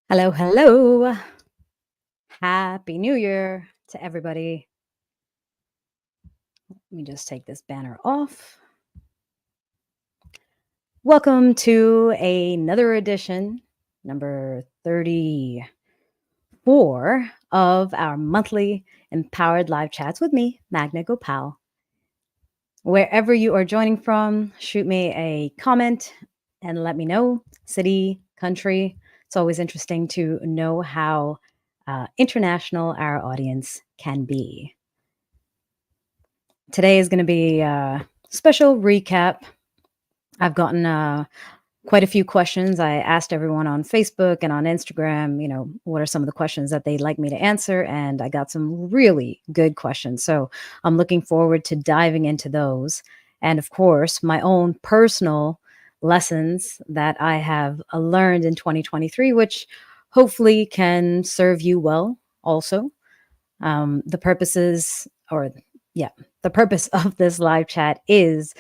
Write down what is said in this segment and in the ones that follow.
Hello, hello. Happy New Year to everybody. Let me just take this banner off. Welcome to another edition, number 34 of our monthly Empowered Live Chats with me, Magna Gopal. Wherever you are joining from, shoot me a comment and let me know city, country. It's always interesting to know how international our audience can be. Today is going to be a special recap. I've gotten quite a few questions. I asked everyone on Facebook and on Instagram, what are some of the questions that they'd like me to answer? And I got some really good questions. So I'm looking forward to diving into those. And of course, my own personal lessons that I have learned in 2023, which hopefully can serve you well also. The purposes, or yeah, the purpose of this live chat is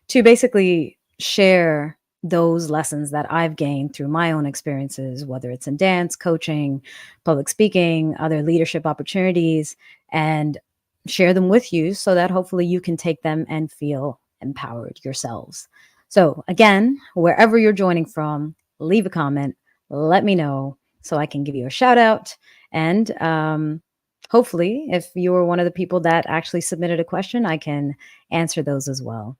to basically share those lessons that I've gained through my own experiences, whether it's in dance, coaching, public speaking, other leadership opportunities, and share them with you so that hopefully you can take them and feel empowered yourselves. So, again, wherever you're joining from, leave a comment, let me know so I can give you a shout out. And hopefully, if you were one of the people that actually submitted a question, I can answer those as well.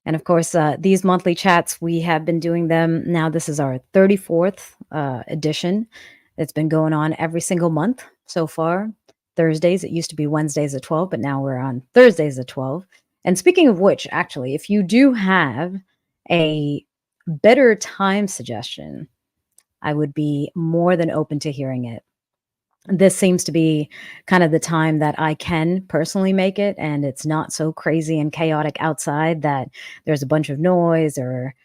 And of course, these monthly chats, we have been doing them now. This is our 34th edition. It's been going on every single month so far. Thursdays, it used to be Wednesdays at 12, but now we're on Thursdays at 12. And speaking of which, actually, if you do have a better time suggestion, I would be more than open to hearing it. This seems to be kind of the time that I can personally make it, and it's not so crazy and chaotic outside that there's a bunch of noise or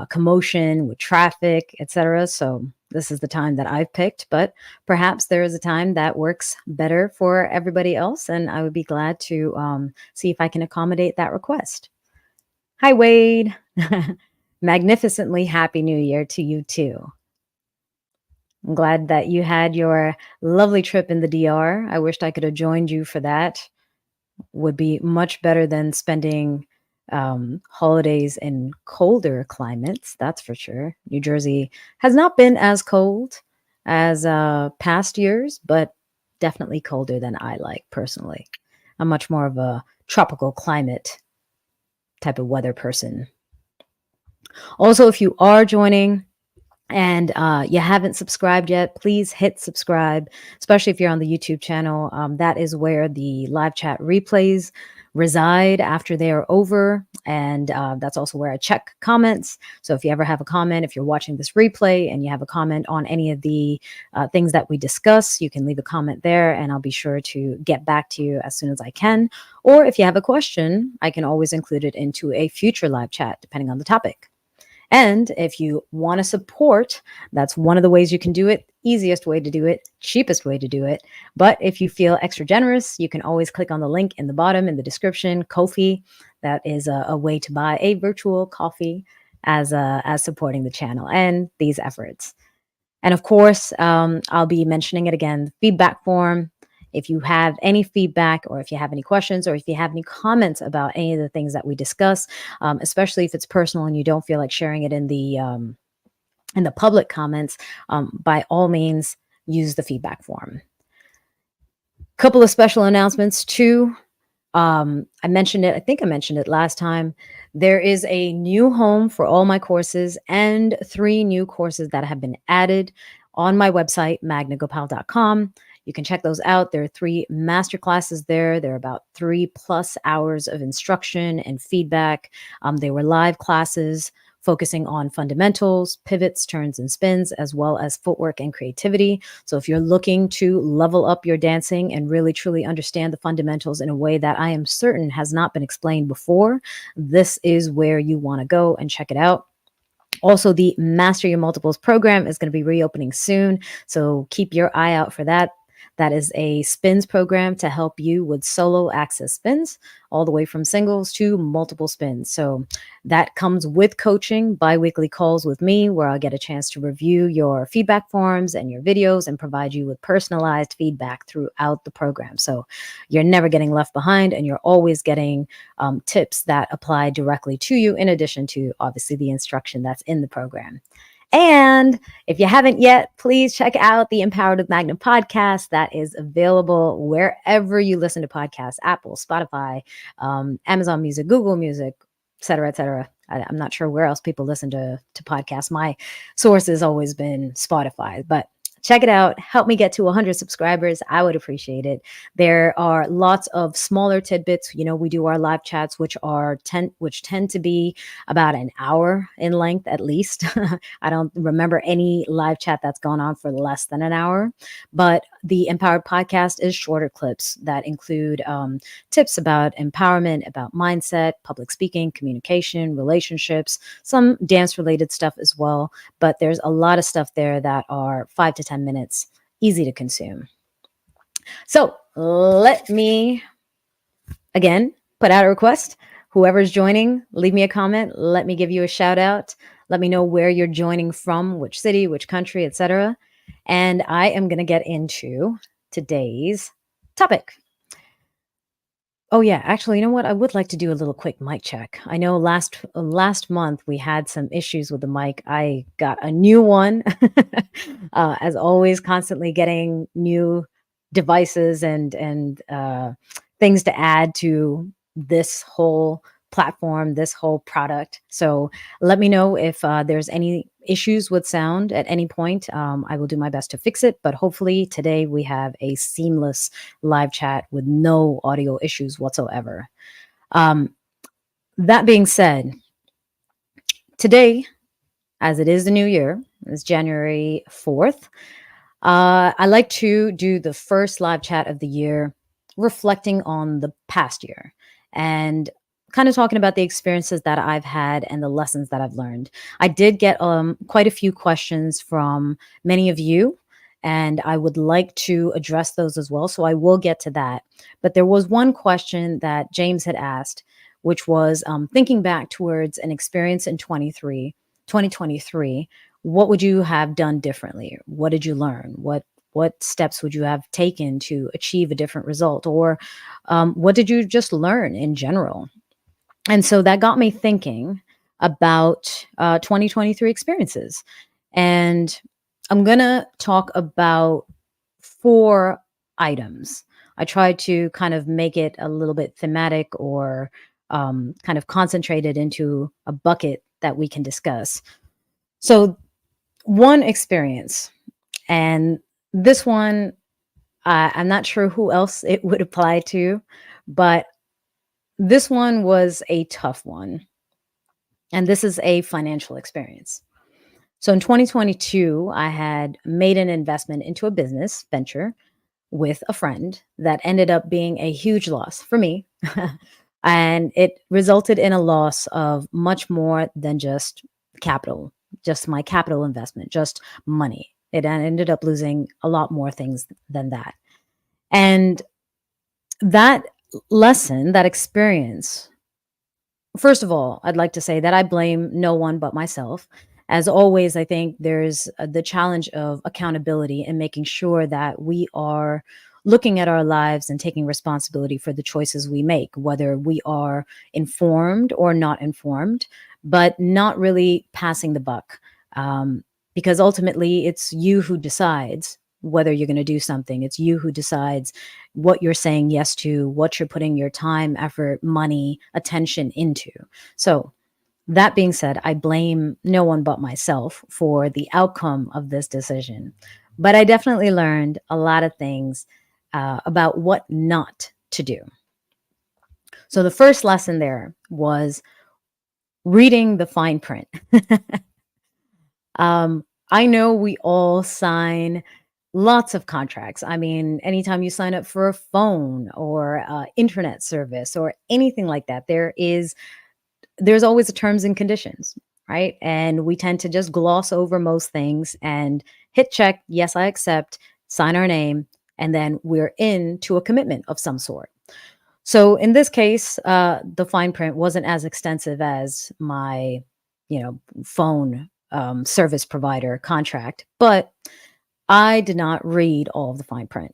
commotion with traffic, etc. So this is the time that I've picked, but perhaps there is a time that works better for everybody else, and I would be glad to see if I can accommodate that request. Hi, Wade. Magnificently happy New Year to you too. I'm glad that you had your lovely trip in the DR. I wished I could have joined you for that. Would be much better than spending holidays in colder climates, that's for sure. New Jersey has not been as cold as past years, but definitely colder than I like personally. I'm much more of a tropical climate type of weather person. Also, if you are joining, and you haven't subscribed yet, please hit subscribe, especially if you're on the YouTube channel. That is where the live chat replays reside after they are over. And that's also where I check comments. So if you ever have a comment, if you're watching this replay and you have a comment on any of the things that we discuss, you can leave a comment there and I'll be sure to get back to you as soon as I can. Or if you have a question, I can always include it into a future live chat, depending on the topic. And if you want to support, that's one of the ways you can do it. Easiest way to do it, cheapest way to do it. But if you feel extra generous, you can always click on the link in the bottom in the description, Ko-fi. That is a way to buy a virtual coffee as supporting the channel and these efforts. And of course, I'll be mentioning it again, feedback form. If you have any feedback or if you have any questions or if you have any comments about any of the things that we discuss, especially if it's personal and you don't feel like sharing it in the public comments, by all means, use the feedback form. Couple of special announcements too. I mentioned it, I think I mentioned it last time. There is a new home for all my courses and 3 new courses that have been added on my website, magnagopal.com. You can check those out. There are 3 master classes there. There are about 3+ hours of instruction and feedback. They were live classes focusing on fundamentals, pivots, turns, and spins, as well as footwork and creativity. So if you're looking to level up your dancing and really truly understand the fundamentals in a way that I am certain has not been explained before, this is where you want to go and check it out. Also, the Master Your Multiples program is going to be reopening soon, so keep your eye out for that. That is a spins program to help you with solo access spins, all the way from singles to multiple spins. So that comes with coaching, biweekly calls with me, where I'll get a chance to review your feedback forms and your videos and provide you with personalized feedback throughout the program. So you're never getting left behind, and you're always getting tips that apply directly to you, in addition to obviously the instruction that's in the program. And if you haven't yet, please check out the Empowered with Magna podcast. That is available wherever you listen to podcasts: Apple, Spotify, Amazon Music, Google Music, et cetera, et cetera. I'm not sure where else people listen to podcasts. My source has always been Spotify, but check it out. Help me get to 100 subscribers. I would appreciate it. There are lots of smaller tidbits. We do our live chats, which tend to be about an hour in length at least. I don't remember any live chat that's gone on for less than an hour. But the Empowered podcast is shorter clips that include tips about empowerment, about mindset, public speaking, communication, relationships, some dance related stuff as well. But there's a lot of stuff there that are 5 to 10 minutes, easy to consume. So let me again put out a request. Whoever's joining, leave me a comment. Let me give you a shout out. Let me know where you're joining from, which city, which country, etc. And I am going to get into today's topic. Oh yeah, actually, you know what? I would like to do a little quick mic check. I know last month we had some issues with the mic. I got a new one, as always, constantly getting new devices and things to add to this whole platform, this whole product. So let me know if there's any issues with sound at any point. I will do my best to fix it, but hopefully today we have a seamless live chat with no audio issues whatsoever. That being said, today, as it is the new year, it's January 4th, I like to do the first live chat of the year, reflecting on the past year and kind of talking about the experiences that I've had and the lessons that I've learned. I did get quite a few questions from many of you, and I would like to address those as well. So I will get to that. But there was one question that James had asked, which was thinking back towards an experience in 2023, what would you have done differently? What did you learn? What steps would you have taken to achieve a different result? Or what did you just learn in general? And so that got me thinking about 2023 experiences. And I'm going to talk about 4 items. I tried to kind of make it a little bit thematic, or kind of concentrated into a bucket that we can discuss. So, one experience, and this one, I'm not sure who else it would apply to, but this one was a tough one. And this is a financial experience. So in 2022, I had made an investment into a business venture with a friend that ended up being a huge loss for me. And it resulted in a loss of much more than just capital, just my capital investment, just money. It ended up losing a lot more things than that. And that lesson, that experience, first of all, I'd like to say that I blame no one but myself. As always, I think there's the challenge of accountability and making sure that we are looking at our lives and taking responsibility for the choices we make, whether we are informed or not informed, but not really passing the buck. Because ultimately, it's you who decides whether you're going to do something. It's you who decides what you're saying yes to, what you're putting your time, effort, money, attention into. So, that being said, I blame no one but myself for the outcome of this decision. But I definitely learned a lot of things about what not to do. So, the first lesson there was reading the fine print. I know we all sign lots of contracts. I mean, anytime you sign up for a phone or internet service or anything like that, there's always a terms and conditions, right? And we tend to just gloss over most things and hit check, yes, I accept, sign our name, and then we're into a commitment of some sort. So in this case, the fine print wasn't as extensive as my, phone service provider contract, but I did not read all of the fine print,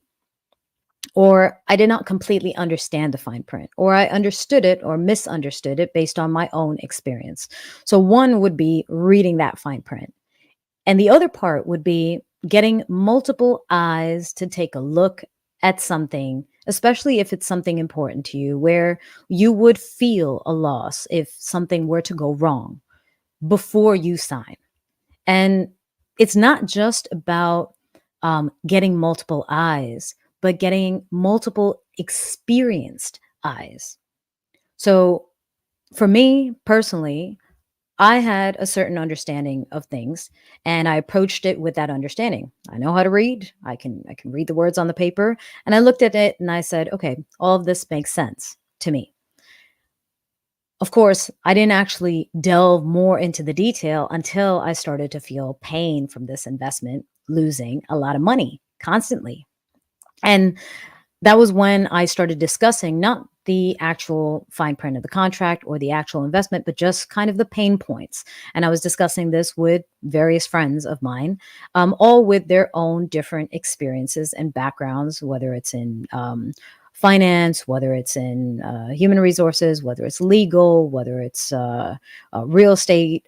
or I did not completely understand the fine print, or I understood it or misunderstood it based on my own experience. So one would be reading that fine print. And the other part would be getting multiple eyes to take a look at something, especially if it's something important to you, where you would feel a loss if something were to go wrong before you sign. And it's not just about getting multiple eyes, but getting multiple experienced eyes. So for me personally, I had a certain understanding of things, and I approached it with that understanding. I know how to read. I can read the words on the paper, and I looked at it and I said, "Okay, all of this makes sense to me." Of course, I didn't actually delve more into the detail until I started to feel pain from this investment, losing a lot of money constantly. And that was when I started discussing not the actual fine print of the contract or the actual investment, but just kind of the pain points. And I was discussing this with various friends of mine, all with their own different experiences and backgrounds, whether it's in finance, whether it's in human resources, whether it's legal, whether it's real estate,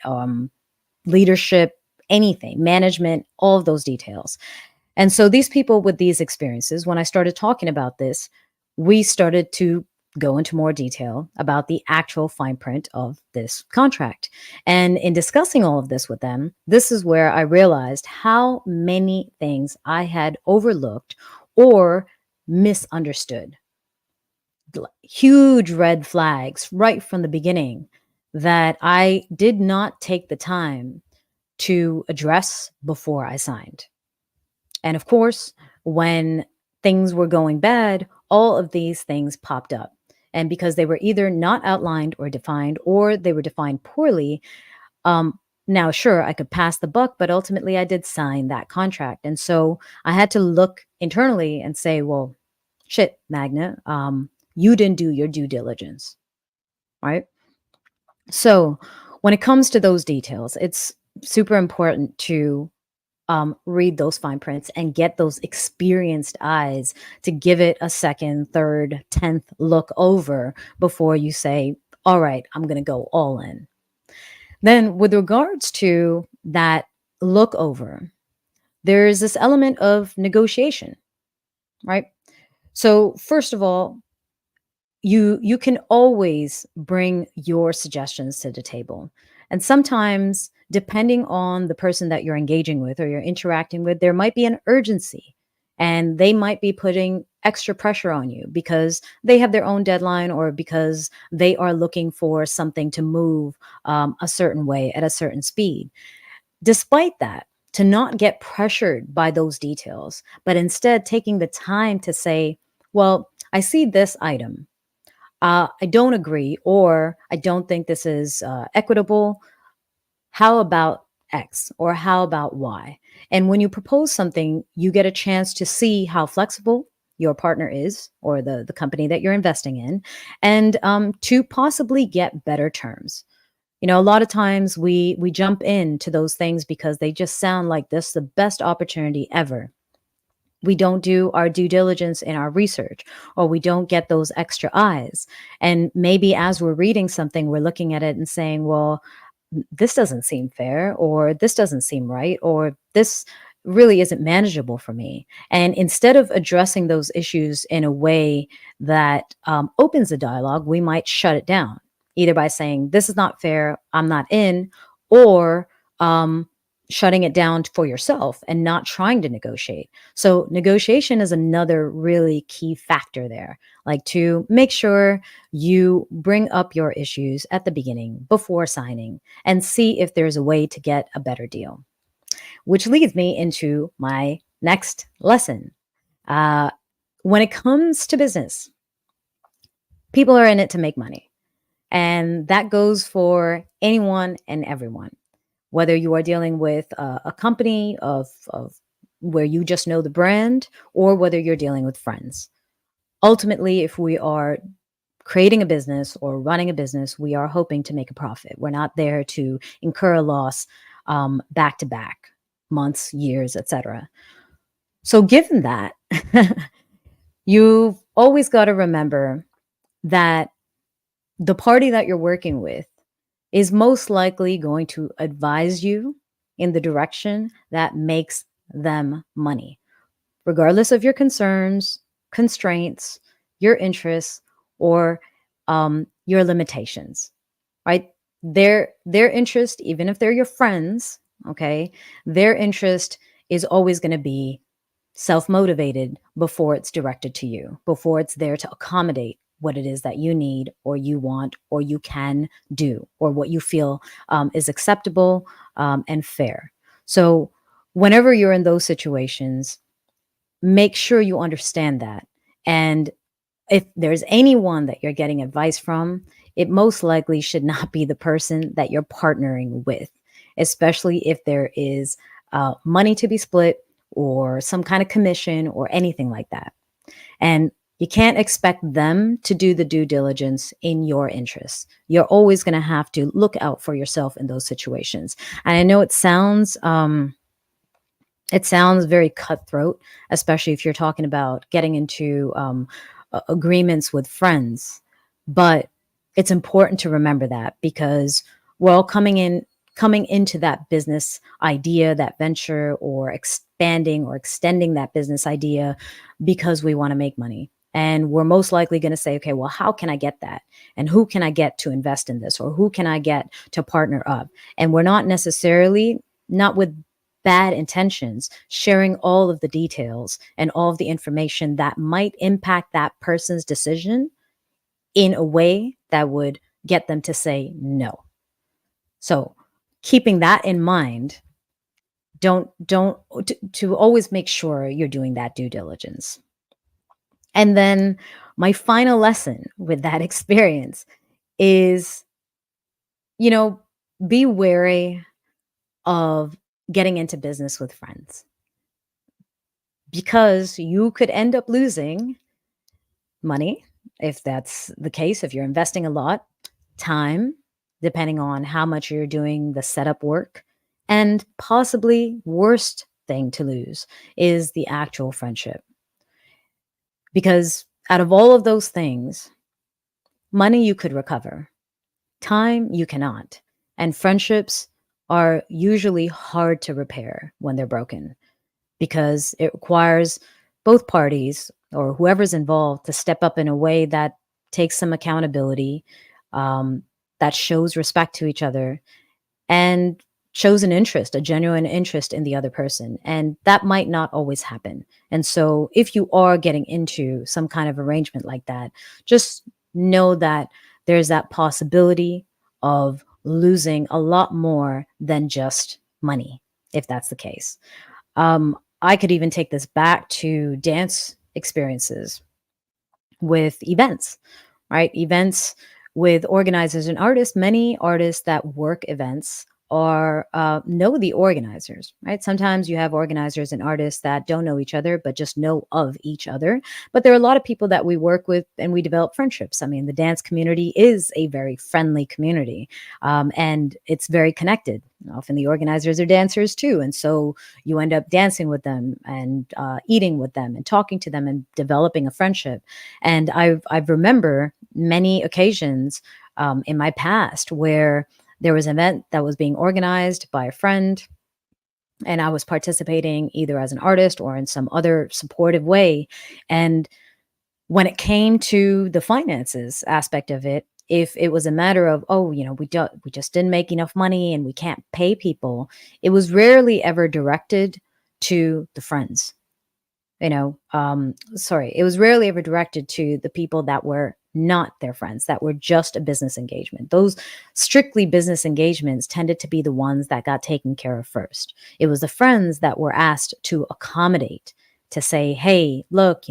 leadership, anything, management, all of those details. And so these people with these experiences, when I started talking about this, we started to go into more detail about the actual fine print of this contract. And in discussing all of this with them, this is where I realized how many things I had overlooked or misunderstood. Huge red flags right from the beginning that I did not take the time to address before I signed. And of course, when things were going bad, all of these things popped up. And because they were either not outlined or defined, or they were defined poorly, now sure, I could pass the buck, but ultimately I did sign that contract. And so I had to look internally and say, well, shit, Magna, you didn't do your due diligence, right? So when it comes to those details, it's super important to read those fine prints and get those experienced eyes to give it a second, third, 10th look over before you say, all right, I'm going to go all in. Then, with regards to that look over, there's this element of negotiation, right? So, first of all, you can always bring your suggestions to the table. And sometimes, depending on the person that you're engaging with or you're interacting with, there might be an urgency, and they might be putting extra pressure on you because they have their own deadline, or because they are looking for something to move a certain way at a certain speed. Despite that, to not get pressured by those details, but instead taking the time to say, well, I see this item, I don't agree, or I don't think this is equitable. How about X, or how about Y? And when you propose something, you get a chance to see how flexible your partner is, or the company that you're investing in, and to possibly get better terms. A lot of times we jump into those things because they just sound like this the best opportunity ever. We don't do our due diligence in our research, or we don't get those extra eyes. And maybe as we're reading something, we're looking at it and saying, well, this doesn't seem fair, or this doesn't seem right, or this really isn't manageable for me. And instead of addressing those issues in a way that opens the dialogue, we might shut it down, either by saying, this is not fair, I'm not in, or shutting it down for yourself and not trying to negotiate. So negotiation is another really key factor there, like to make sure you bring up your issues at the beginning before signing and see if there's a way to get a better deal. Which leads me into my next lesson. Uh, when it comes to business, people are in it to make money. And that goes for anyone and everyone, whether you are dealing with a company of where you just know the brand or whether you're dealing with friends. Ultimately, if we are creating a business or running a business, we are hoping to make a profit. We're not there to incur a loss back to back, months, years, etc. So, given that, you've always got to remember that the party that you're working with is most likely going to advise you in the direction that makes them money, regardless of your concerns, constraints, your interests, or your limitations, right? Their interest, even if they're your friends, okay, their interest is always going to be self motivated before it's directed to you, before it's there to accommodate what it is that you need or you want or you can do or what you feel is acceptable and fair. So, whenever you're in those situations, make sure you understand that. And if there's anyone that you're getting advice from, it most likely should not be the person that you're partnering with, especially if there is money to be split or some kind of commission or anything like that. And you can't expect them to do the due diligence in your interests. You're always going to have to look out for yourself in those situations. And I know it sounds very cutthroat, especially if you're talking about getting into agreements with friends. But it's important to remember that because, well, coming into that business idea, that venture, or expanding or extending that business idea because we want to make money. And we're most likely going to say, okay, well, how can I get that? And who can I get to invest in this? Or who can I get to partner up? And we're not necessarily, not with bad intentions, sharing all of the details and all of the information that might impact that person's decision in a way that would get them to say no. So, keeping that in mind, don't to always make sure you're doing that due diligence. And then my final lesson with that experience is, you know, be wary of getting into business with friends because you could end up losing money if that's the case, if you're investing a lot, time, depending on how much you're doing the setup work, and possibly worst thing to lose is the actual friendship. Because out of all of those things, money you could recover, time you cannot, and friendships are usually hard to repair when they're broken because it requires both parties or whoever's involved to step up in a way that takes some accountability, um, that shows respect to each other, and shows an interest, a genuine interest in the other person. And that might not always happen. And so, if you are getting into some kind of arrangement like that, just know that there's that possibility of losing a lot more than just money, if that's the case. I could even take this back to dance experiences with events, right? Events with organizers and artists. Many artists that work events are know the organizers, right? Sometimes you have organizers and artists that don't know each other, but just know of each other. But there are a lot of people that we work with and we develop friendships. I mean, the dance community is a very friendly community, and it's very connected. Often the organizers are dancers too, and so you end up dancing with them and eating with them and talking to them and developing a friendship. And I remember many occasions in my past where there was an event that was being organized by a friend, and I was participating either as an artist or in some other supportive way. And when it came to the finances aspect of it, if it was a matter of, oh, we just didn't make enough money and we can't pay people, it was rarely ever directed to the friends. Sorry, it was rarely ever directed to the people that were not their friends, that were just a business engagement. Those strictly business engagements tended to be the ones that got taken care of first. It was the friends that were asked to accommodate, to say, hey, look,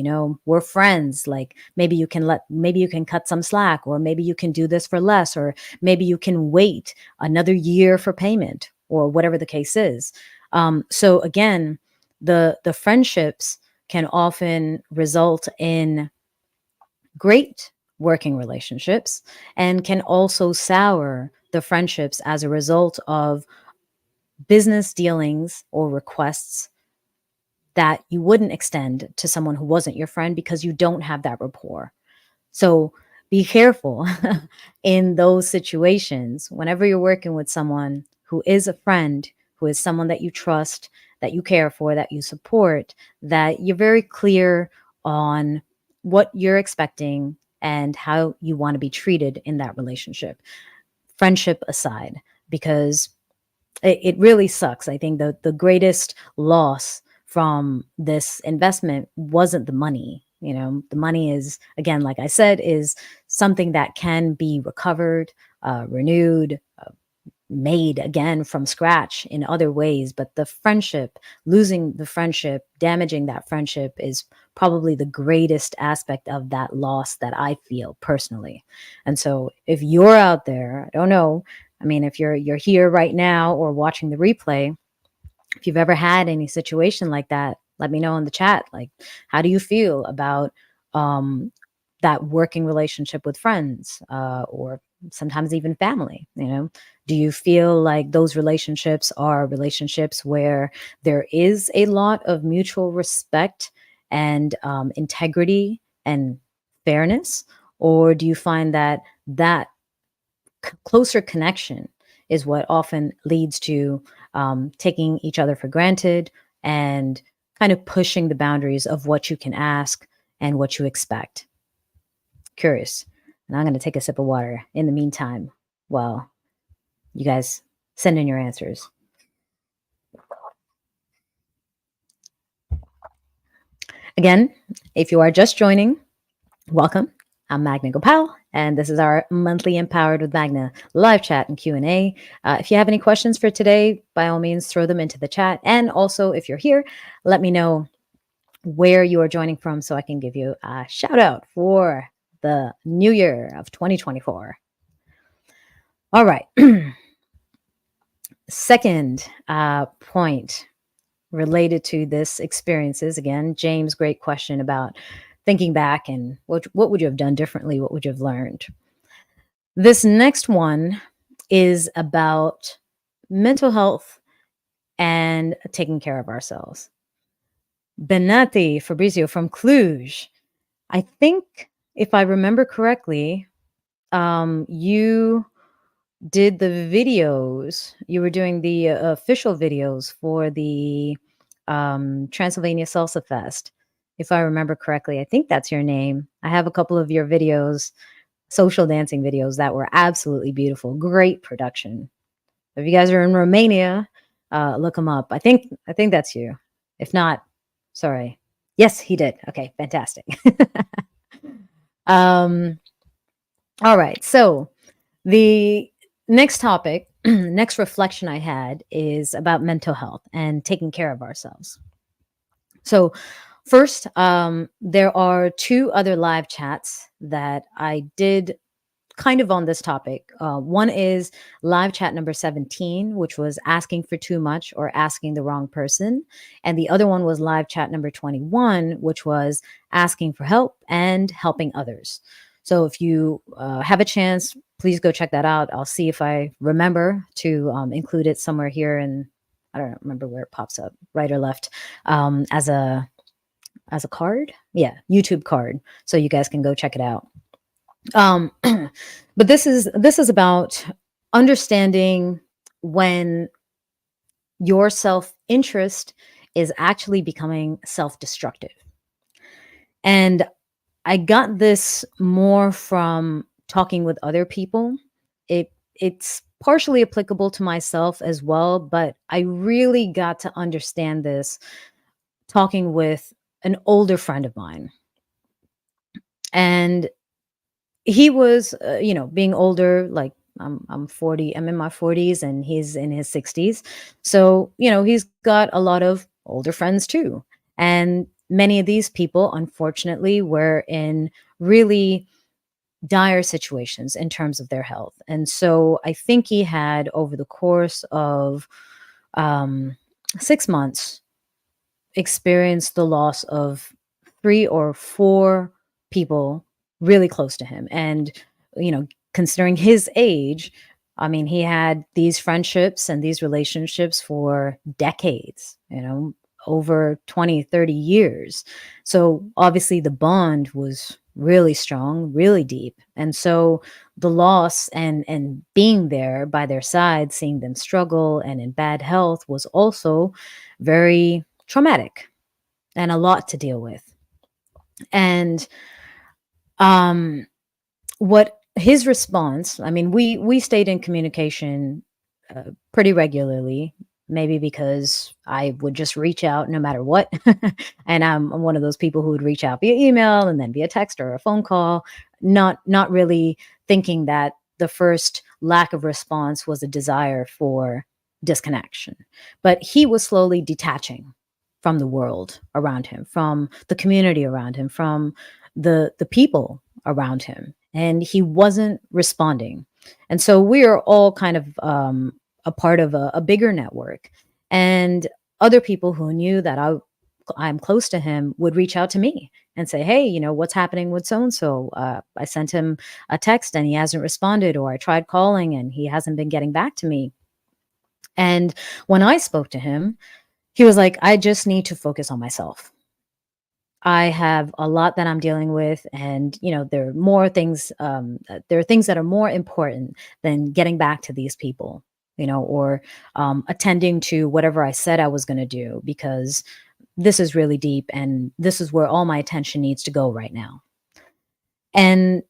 we're friends. Like maybe you can cut some slack, or maybe you can do this for less, or maybe you can wait another year for payment, or whatever the case is. So again, The friendships can often result in great working relationships and can also sour the friendships as a result of business dealings or requests that you wouldn't extend to someone who wasn't your friend because you don't have that rapport. So be careful in those situations whenever you're working with someone who is a friend, who is someone that you trust, that you care for, that you support, that you're very clear on what you're expecting and how you want to be treated in that relationship, friendship aside, because it really sucks. I think the greatest loss from this investment wasn't the money. You know, the money is, again, like I said, is something that can be recovered, renewed, made again from scratch in other ways. But the friendship, losing the friendship, damaging that friendship is probably the greatest aspect of that loss that I feel personally. And so if you're out there, I don't know, I mean, if you're here right now or watching the replay, if you've ever had any situation like that, let me know in the chat. Like, how do you feel about um, that working relationship with friends or sometimes even family? You know, do you feel like those relationships are relationships where there is a lot of mutual respect and integrity and fairness, or do you find that that closer connection is what often leads to taking each other for granted and kind of pushing the boundaries of what you can ask and what you expect? Curious. And I'm going to take a sip of water in the meantime while you guys send in your answers. Again, if you are just joining, welcome. I'm Magna Gopal, and this is our monthly Empowered with Magna live chat and Q&A. If you have any questions for today, by all means, throw them into the chat. And also, if you're here, let me know where you are joining from so I can give you a shout out for the new year of 2024. All right. Second point related to this experiences. Again, James, great question about thinking back and what would you have done differently? What would you have learned? This next one is about mental health and taking care of ourselves. Benati Fabrizio from Cluj. I think if I remember correctly, you did the videos. You were doing the official videos for the Transylvania Salsa Fest. If I remember correctly, I think that's your name. I have a couple of your videos, social dancing videos that were absolutely beautiful. Great production. If you guys are in Romania, look them up. I think that's you. If not, sorry. Yes, he did. Okay, fantastic. um, all right. So the next topic, next reflection I had is about mental health and taking care of ourselves. So first, there are two other live chats that I did kind of on this topic. One is live chat number 17, which was asking for too much or asking the wrong person. And the other one was live chat number 21, which was asking for help and helping others. So if you have a chance, please go check that out. I'll see if I remember to include it somewhere here. And I don't remember where it pops up, right or left, as a card. Yeah, YouTube card. So you guys can go check it out. Um, but this is about understanding when your self-interest is actually becoming self-destructive. And I got this more from talking with other people. It's partially applicable to myself as well, but I really got to understand this talking with an older friend of mine. And he was, being older, like I'm 40, I'm in my 40s and he's in his 60s. So, he's got a lot of older friends too. And many of these people, unfortunately, were in really dire situations in terms of their health. And so I think he had over the course of 6 months experienced the loss of 3 or 4 people really close to him, and, you know, considering his age, I mean, he had these friendships and these relationships for decades, you know, over 20, 30 years. So, obviously, the bond was really strong, really deep, and so the loss and being there by their side, seeing them struggle and in bad health was also very traumatic and a lot to deal with. And um what his response, I mean, we stayed in communication pretty regularly, maybe because I would just reach out no matter what. And I'm one of those people who would reach out via email and then via text or a phone call, not really thinking that the first lack of response was a desire for disconnection. But he was slowly detaching from the world around him, from the community around him, from the people around him, and he wasn't responding. And so we are all kind of a part of a bigger network, and other people who knew that I'm close to him would reach out to me and say, "Hey, you know, what's happening with so and so? I sent him a text and he hasn't responded, or I tried calling and he hasn't been getting back to me." And when I spoke to him, he was like, "I just need to focus on myself. I have a lot that I'm dealing with, and you know, there are more things. There are things that are more important than getting back to these people, you know, or attending to whatever I said I was going to do, because this is really deep, and this is where all my attention needs to go right now." And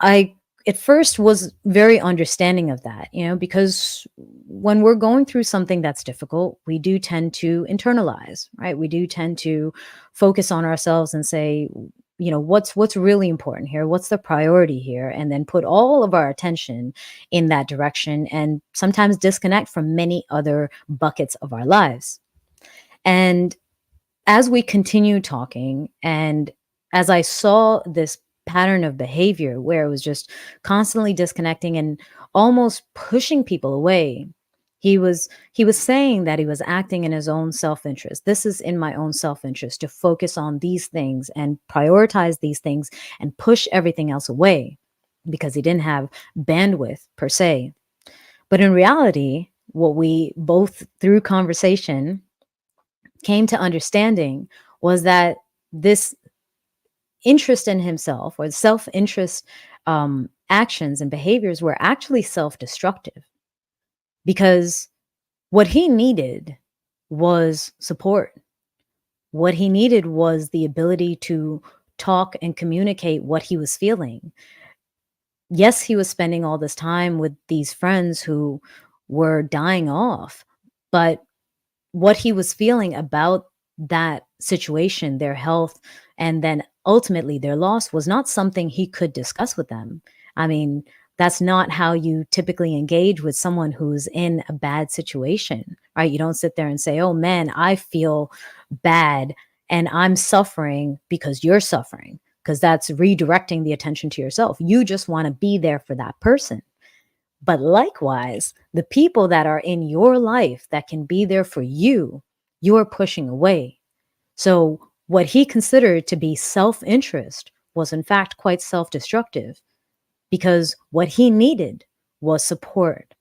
I at first was very understanding of that, you know, because when we're going through something that's difficult, we do tend to internalize, right? We do tend to focus on ourselves and say, you know, what's really important here? What's the priority here? And then put all of our attention in that direction, and sometimes disconnect from many other buckets of our lives. And as we continued talking, and as I saw this pattern of behavior where it was just constantly disconnecting and almost pushing people away, he was saying that he was acting in his own self-interest. This is in my own self-interest to focus on these things and prioritize these things and push everything else away, because he didn't have bandwidth per se. But in reality, what we both through conversation came to understanding was that this interest in himself, or self-interest, actions and behaviors were actually self-destructive, because what he needed was support. What he needed was the ability to talk and communicate what he was feeling. Yes, he was spending all this time with these friends who were dying off, but what he was feeling about that situation, their health, and then ultimately their loss, was not something he could discuss with them. I mean, that's not how you typically engage with someone who's in a bad situation, right? You don't sit there and say, "Oh man, I feel bad and I'm suffering because you're suffering," because that's redirecting the attention to yourself. You just want to be there for that person. But likewise, the people that are in your life that can be there for you, you're pushing away. So, what he considered to be self interest was, in fact, quite self destructive, because what he needed was support,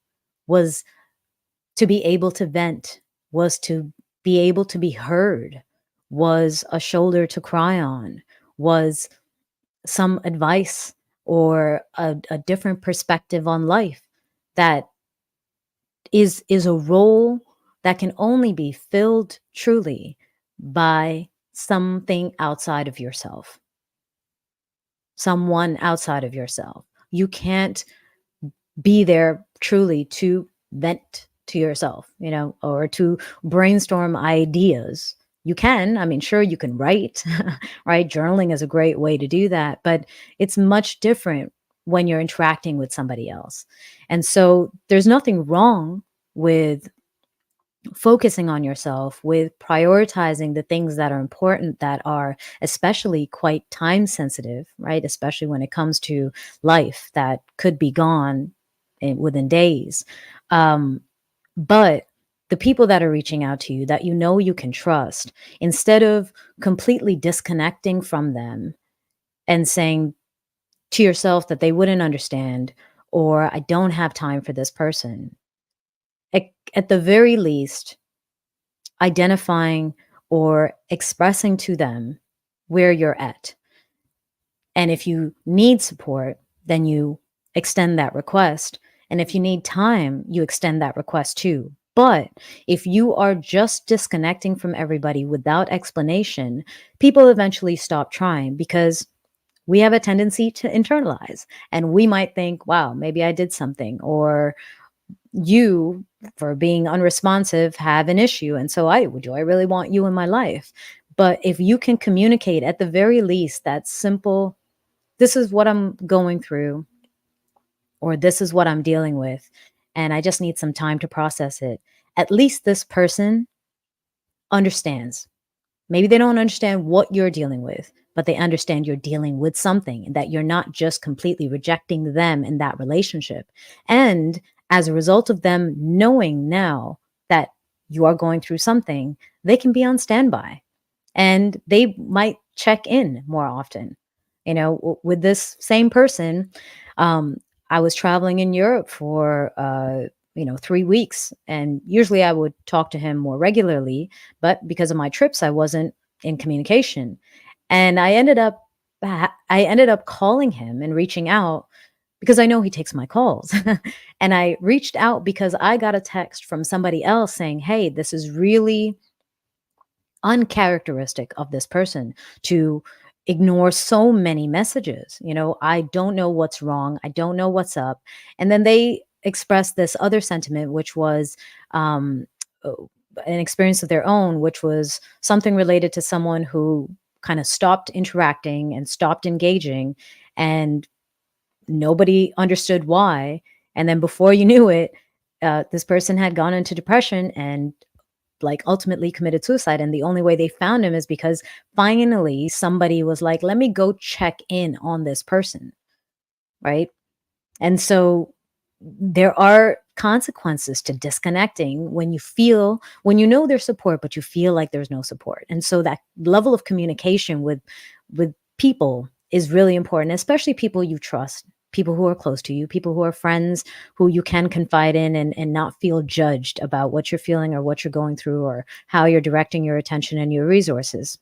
was to be able to vent, was to be able to be heard, was a shoulder to cry on, was some advice or a different perspective on life that is a role that can only be filled truly by something outside of yourself, someone outside of yourself. You can't be there truly to vent to yourself, you know, or to brainstorm ideas. You can, I mean, sure, you can write, right? Journaling is a great way to do that, but it's much different when you're interacting with somebody else. And so there's nothing wrong with focusing on yourself, with prioritizing the things that are important, that are especially quite time sensitive, right? Especially when it comes to life that could be gone within days. Um, but the people that are reaching out to you that you know you can trust, instead of completely disconnecting from them and saying to yourself that they wouldn't understand, or I don't have time for this person, at the very least, identifying or expressing to them where you're at. And if you need support, then you extend that request. And if you need time, you extend that request too. But if you are just disconnecting from everybody without explanation, people eventually stop trying because we have a tendency to internalize, and we might think, wow, maybe I did something, or you, for being unresponsive, have an issue. And so do I really want you in my life? But if you can communicate at the very least that simple, this is what I'm going through, or this is what I'm dealing with, and I just need some time to process it. At least this person understands. Maybe they don't understand what you're dealing with, but they understand you're dealing with something and that you're not just completely rejecting them in that relationship. And as a result of them knowing now that you are going through something, they can be on standby and they might check in more often. With this same person, um, I was traveling in Europe for 3 weeks, and usually I would talk to him more regularly, but because of my trips, I wasn't in communication, and I ended up calling him and reaching out because I know he takes my calls. And I reached out because I got a text from somebody else saying, "Hey, this is really uncharacteristic of this person to ignore so many messages. I don't know what's wrong. I don't know what's up." And then they expressed this other sentiment, which was um, oh, an experience of their own, which was something related to someone who kind of stopped interacting and stopped engaging, and nobody understood why. And then before you knew it, this person had gone into depression and like ultimately committed suicide. And the only way they found him is because finally somebody was like, let me go check in on this person. Right. And so there are consequences to disconnecting when you know there's support, but you feel like there's no support. And so that level of communication with people is really important, especially people you trust, people who are close to you, people who are friends who you can confide in and not feel judged about what you're feeling or what you're going through or how you're directing your attention and your resources.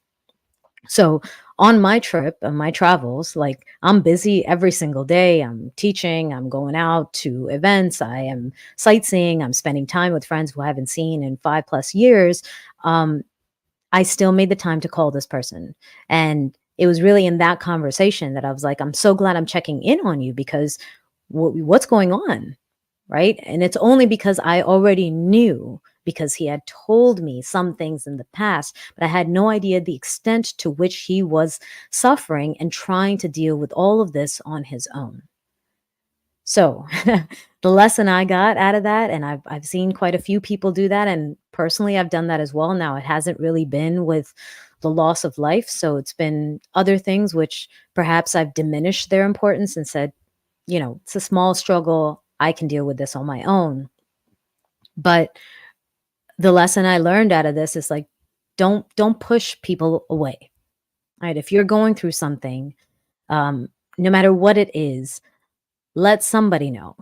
So on my trip, on my travels, like I'm busy every single day. I'm teaching, I'm going out to events, I am sightseeing, I'm spending time with friends who I haven't seen in 5+ years. Um, I still made the time to call this person. And it was really in that conversation that I was like, I'm so glad I'm checking in on you because what's going on? Right? And it's only because I already knew, because he had told me some things in the past, but I had no idea the extent to which he was suffering and trying to deal with all of this on his own. So, the lesson I got out of that, and I've seen quite a few people do that, and personally I've done that as well. Now, it hasn't really been with the loss of life, so it's been other things which perhaps I've diminished their importance and said, it's a small struggle. I can deal with this on my own. But the lesson I learned out of this is like, don't push people away. Right? If you're going through something, um, no matter what it is, let somebody know.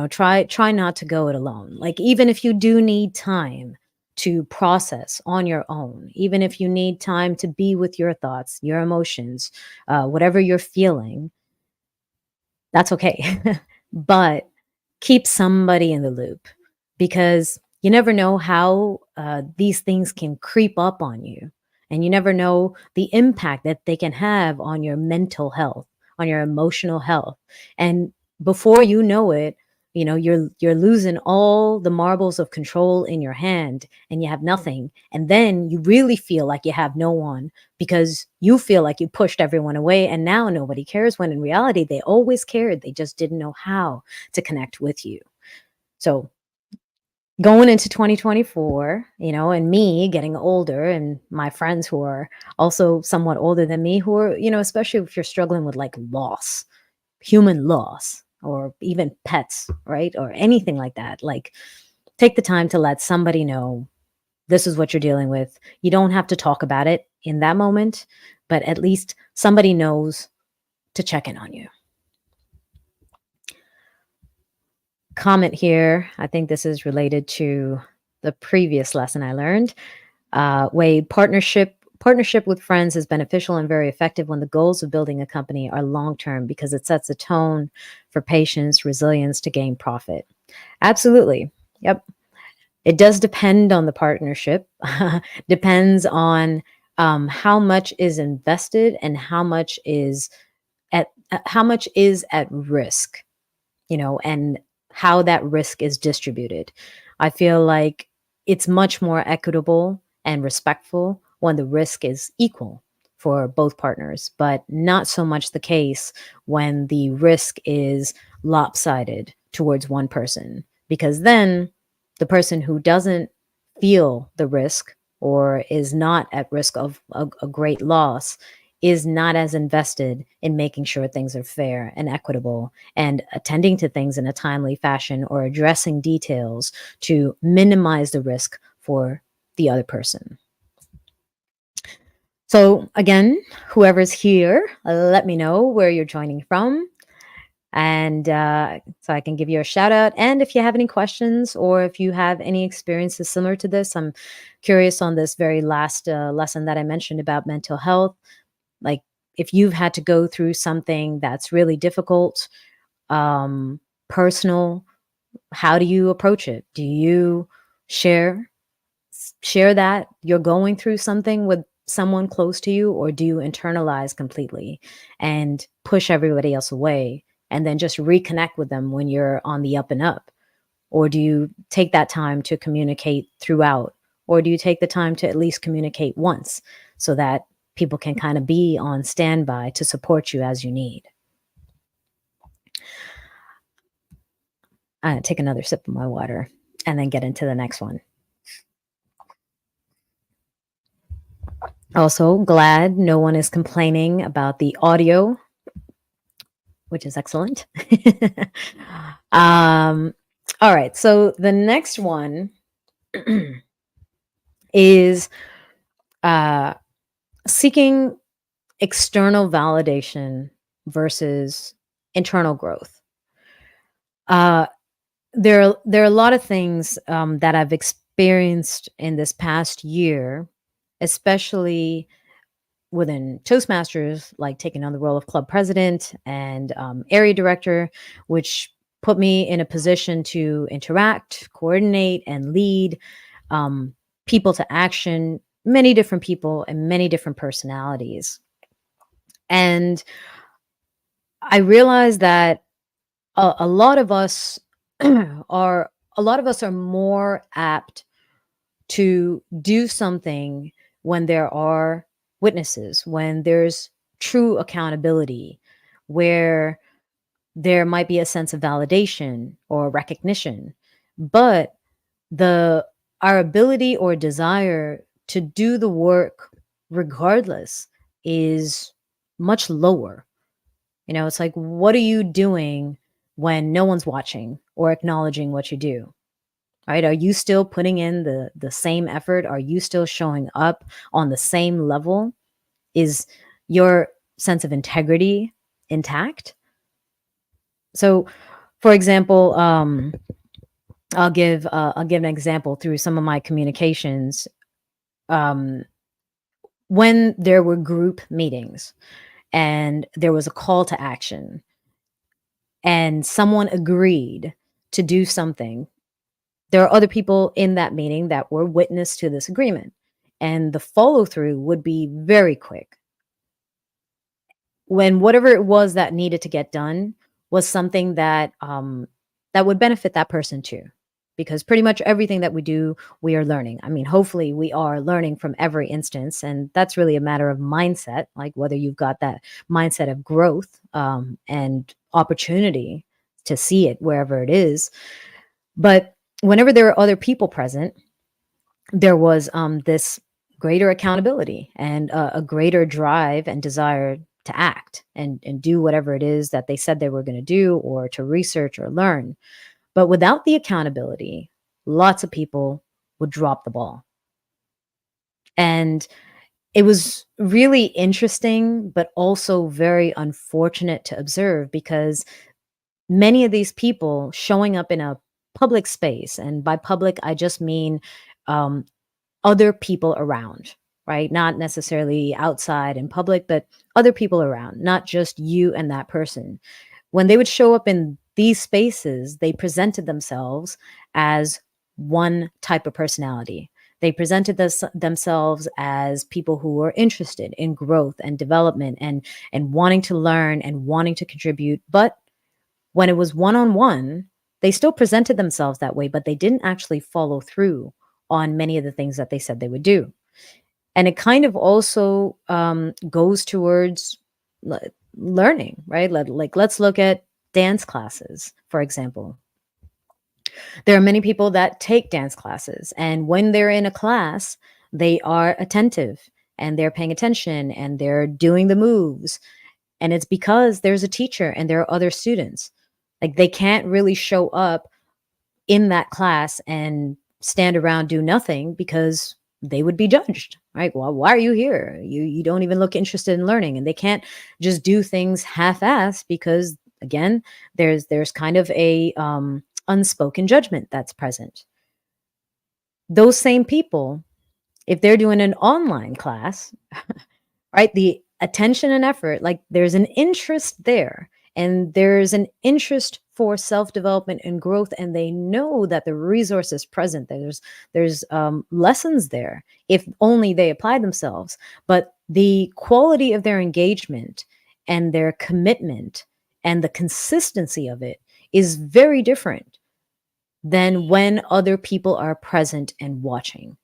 Try not to go it alone. Like even if you do need time to process on your own, even if you need time to be with your thoughts, your emotions, whatever you're feeling, that's okay. But keep somebody in the loop because you never know how these things can creep up on you. And you never know the impact that they can have on your mental health, on your emotional health. And before you know it, you're losing all the marbles of control in your hand and you have nothing. And then you really feel like you have no one because you feel like you pushed everyone away and now nobody cares, when in reality they always cared. They just didn't know how to connect with you. So going into 2024, and me getting older and my friends who are also somewhat older than me, who are, especially if you're struggling with like loss, human loss, or even pets, right? Or anything like that. Like Take the time to let somebody know this is what you're dealing with. You don't have to talk about it in that moment, but at least somebody knows to check in on you. Comment here. I think this is related to the previous lesson I learned. Way partnership with friends is beneficial and very effective when the goals of building a company are long term because it sets a tone for patience, resilience to gain profit. Absolutely. Yep. It does depend on the partnership. Depends on how much is invested and how much is at risk, and how that risk is distributed. I feel like it's much more equitable and respectful when the risk is equal for both partners, but not so much the case when the risk is lopsided towards one person, because then the person who doesn't feel the risk or is not at risk of a great loss is not as invested in making sure things are fair and equitable and attending to things in a timely fashion or addressing details to minimize the risk for the other person. So, again, whoever's here, let me know where you're joining from. And so I can give you a shout out. And if you have any questions or if you have any experiences similar to this, I'm curious on this very last lesson that I mentioned about mental health. Like, if you've had to go through something that's really difficult, personal, how do you approach it? Do you share share that you're going through something with someone close to you, or do you internalize completely and push everybody else away and then just reconnect with them when you're on the up and up? Or do you take that time to communicate throughout? Or do you take the time to at least communicate once so that people can kind of be on standby to support you as you need? Take another sip of my water and then get into the next one. Also, glad no one is complaining about the audio, which is excellent. All right. So the next one is seeking external validation versus internal growth. There are a lot of things that I've experienced in this past year, especially within Toastmasters, like taking on the role of club president and area director, which put me in a position to interact, coordinate, and lead people to action, many different people and many different personalities. And I realized that a lot of us are more apt to do something when there are witnesses, when there's true accountability, where there might be a sense of validation or recognition. But the our ability or desire to do the work regardless is much lower. It's like, what are you doing when no one's watching or acknowledging what you do? Right? Are you still putting in the same effort? Are you still showing up on the same level? Is your sense of integrity intact? So, for example, I'll give an example through some of my communications. Um, when there were group meetings and there was a call to action, and someone agreed to do something, there are other people in that meeting that were witness to this agreement, and the follow through would be very quick. When whatever it was that needed to get done was something that would benefit that person too, because pretty much everything that we do, we are learning. I mean, hopefully we are learning from every instance, and that's really a matter of mindset, like whether you've got that mindset of growth and opportunity to see it wherever it is. But whenever there are other people present, there was this greater accountability and a greater drive and desire to act and do whatever it is that they said they were going to do, or to research or learn. But without the accountability, lots of people would drop the ball. And it was really interesting, but also very unfortunate to observe because many of these people showing up in a public space, and by public, I just mean um, other people around, right? Not necessarily outside in public, but other people around, not just you and that person. When they would show up in these spaces, they presented themselves as one type of personality. They presented themselves as people who were interested in growth and development and wanting to learn and wanting to contribute. But when it was one on one, they still presented themselves that way, but they didn't actually follow through on many of the things that they said they would do. And it kind of also goes towards learning, right? Like, let's look at dance classes, for example. There are many people that take dance classes, and when they're in a class, they are attentive and they're paying attention and they're doing the moves. And it's because there's a teacher and there are other students. Like, they can't really show up in that class and stand around do nothing because they would be judged, right? Well, why are you here? You don't even look interested in learning. And they can't just do things half-assed because, again, there's kind of a unspoken judgment that's present. Those same people, if they're doing an online class, right? The attention and effort, like, there's an interest there, and there's an interest for self-development and growth, and they know that the resource is present. There's lessons there if only they apply themselves. But the quality of their engagement and their commitment and the consistency of it is very different than when other people are present and watching.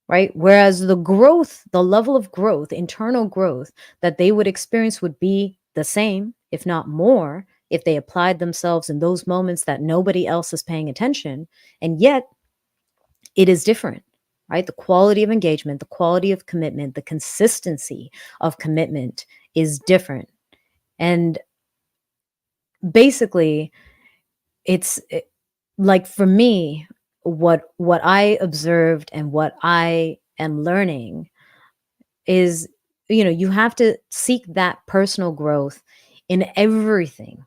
Right? Whereas the growth, the level of growth, internal growth that they would experience would be the same, if not more, if they applied themselves in those moments that nobody else is paying attention. And yet it is different, right? The quality of engagement, the quality of commitment, the consistency of commitment is different. And basically, like, for me, what I observed and what I am learning is, you have to seek that personal growth in everything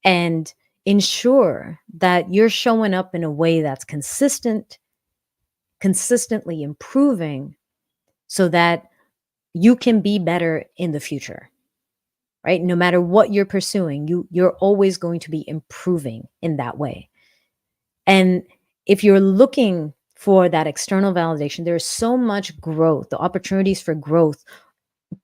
and ensure that you're showing up in a way that's consistently improving so that you can be better in the future, right? No matter what you're pursuing, you're always going to be improving in that way. And if you're looking for that external validation, there's so much growth, the opportunities for growth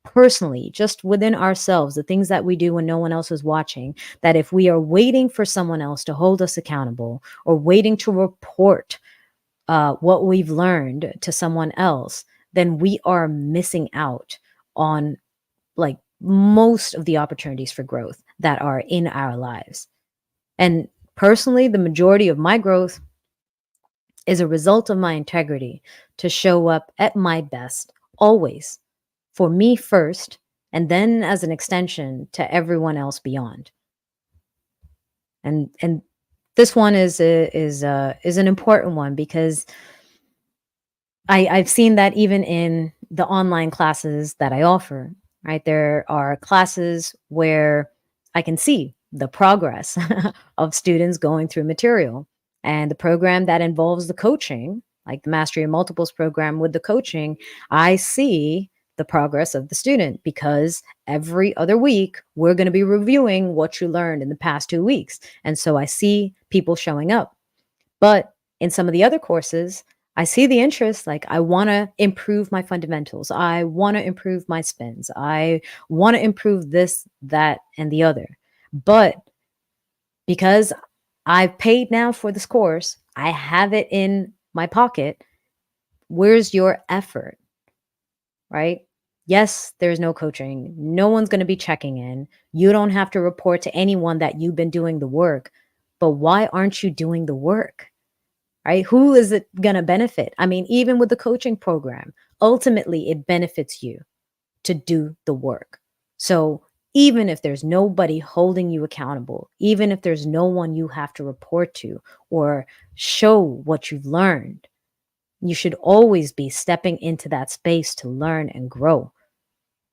personally, just within ourselves, the things that we do when no one else is watching, that if we are waiting for someone else to hold us accountable or waiting to report what we've learned to someone else, then we are missing out on, like, most of the opportunities for growth that are in our lives. And personally, the majority of my growth is a result of my integrity to show up at my best always, for me first, and then as an extension to everyone else beyond. And this one is an important one because I've seen that even in the online classes that I offer, right? There are classes where I can see the progress of students going through material, and the program that involves the coaching, like the Mastery of Multiples program with the coaching, I see the progress of the student because every other week we're going to be reviewing what you learned in the past 2 weeks. And so I see people showing up. But in some of the other courses, I see the interest, like, I want to improve my fundamentals. I want to improve my spins. I want to improve this, that, and the other. But because I've paid now for this course, I have it in my pocket. Where's your effort? Right? Yes, there's no coaching. No one's going to be checking in. You don't have to report to anyone that you've been doing the work. But why aren't you doing the work? Right? Who is it going to benefit? I mean, even with the coaching program, ultimately it benefits you to do the work. So even if there's nobody holding you accountable, even if there's no one you have to report to or show what you've learned, you should always be stepping into that space to learn and grow,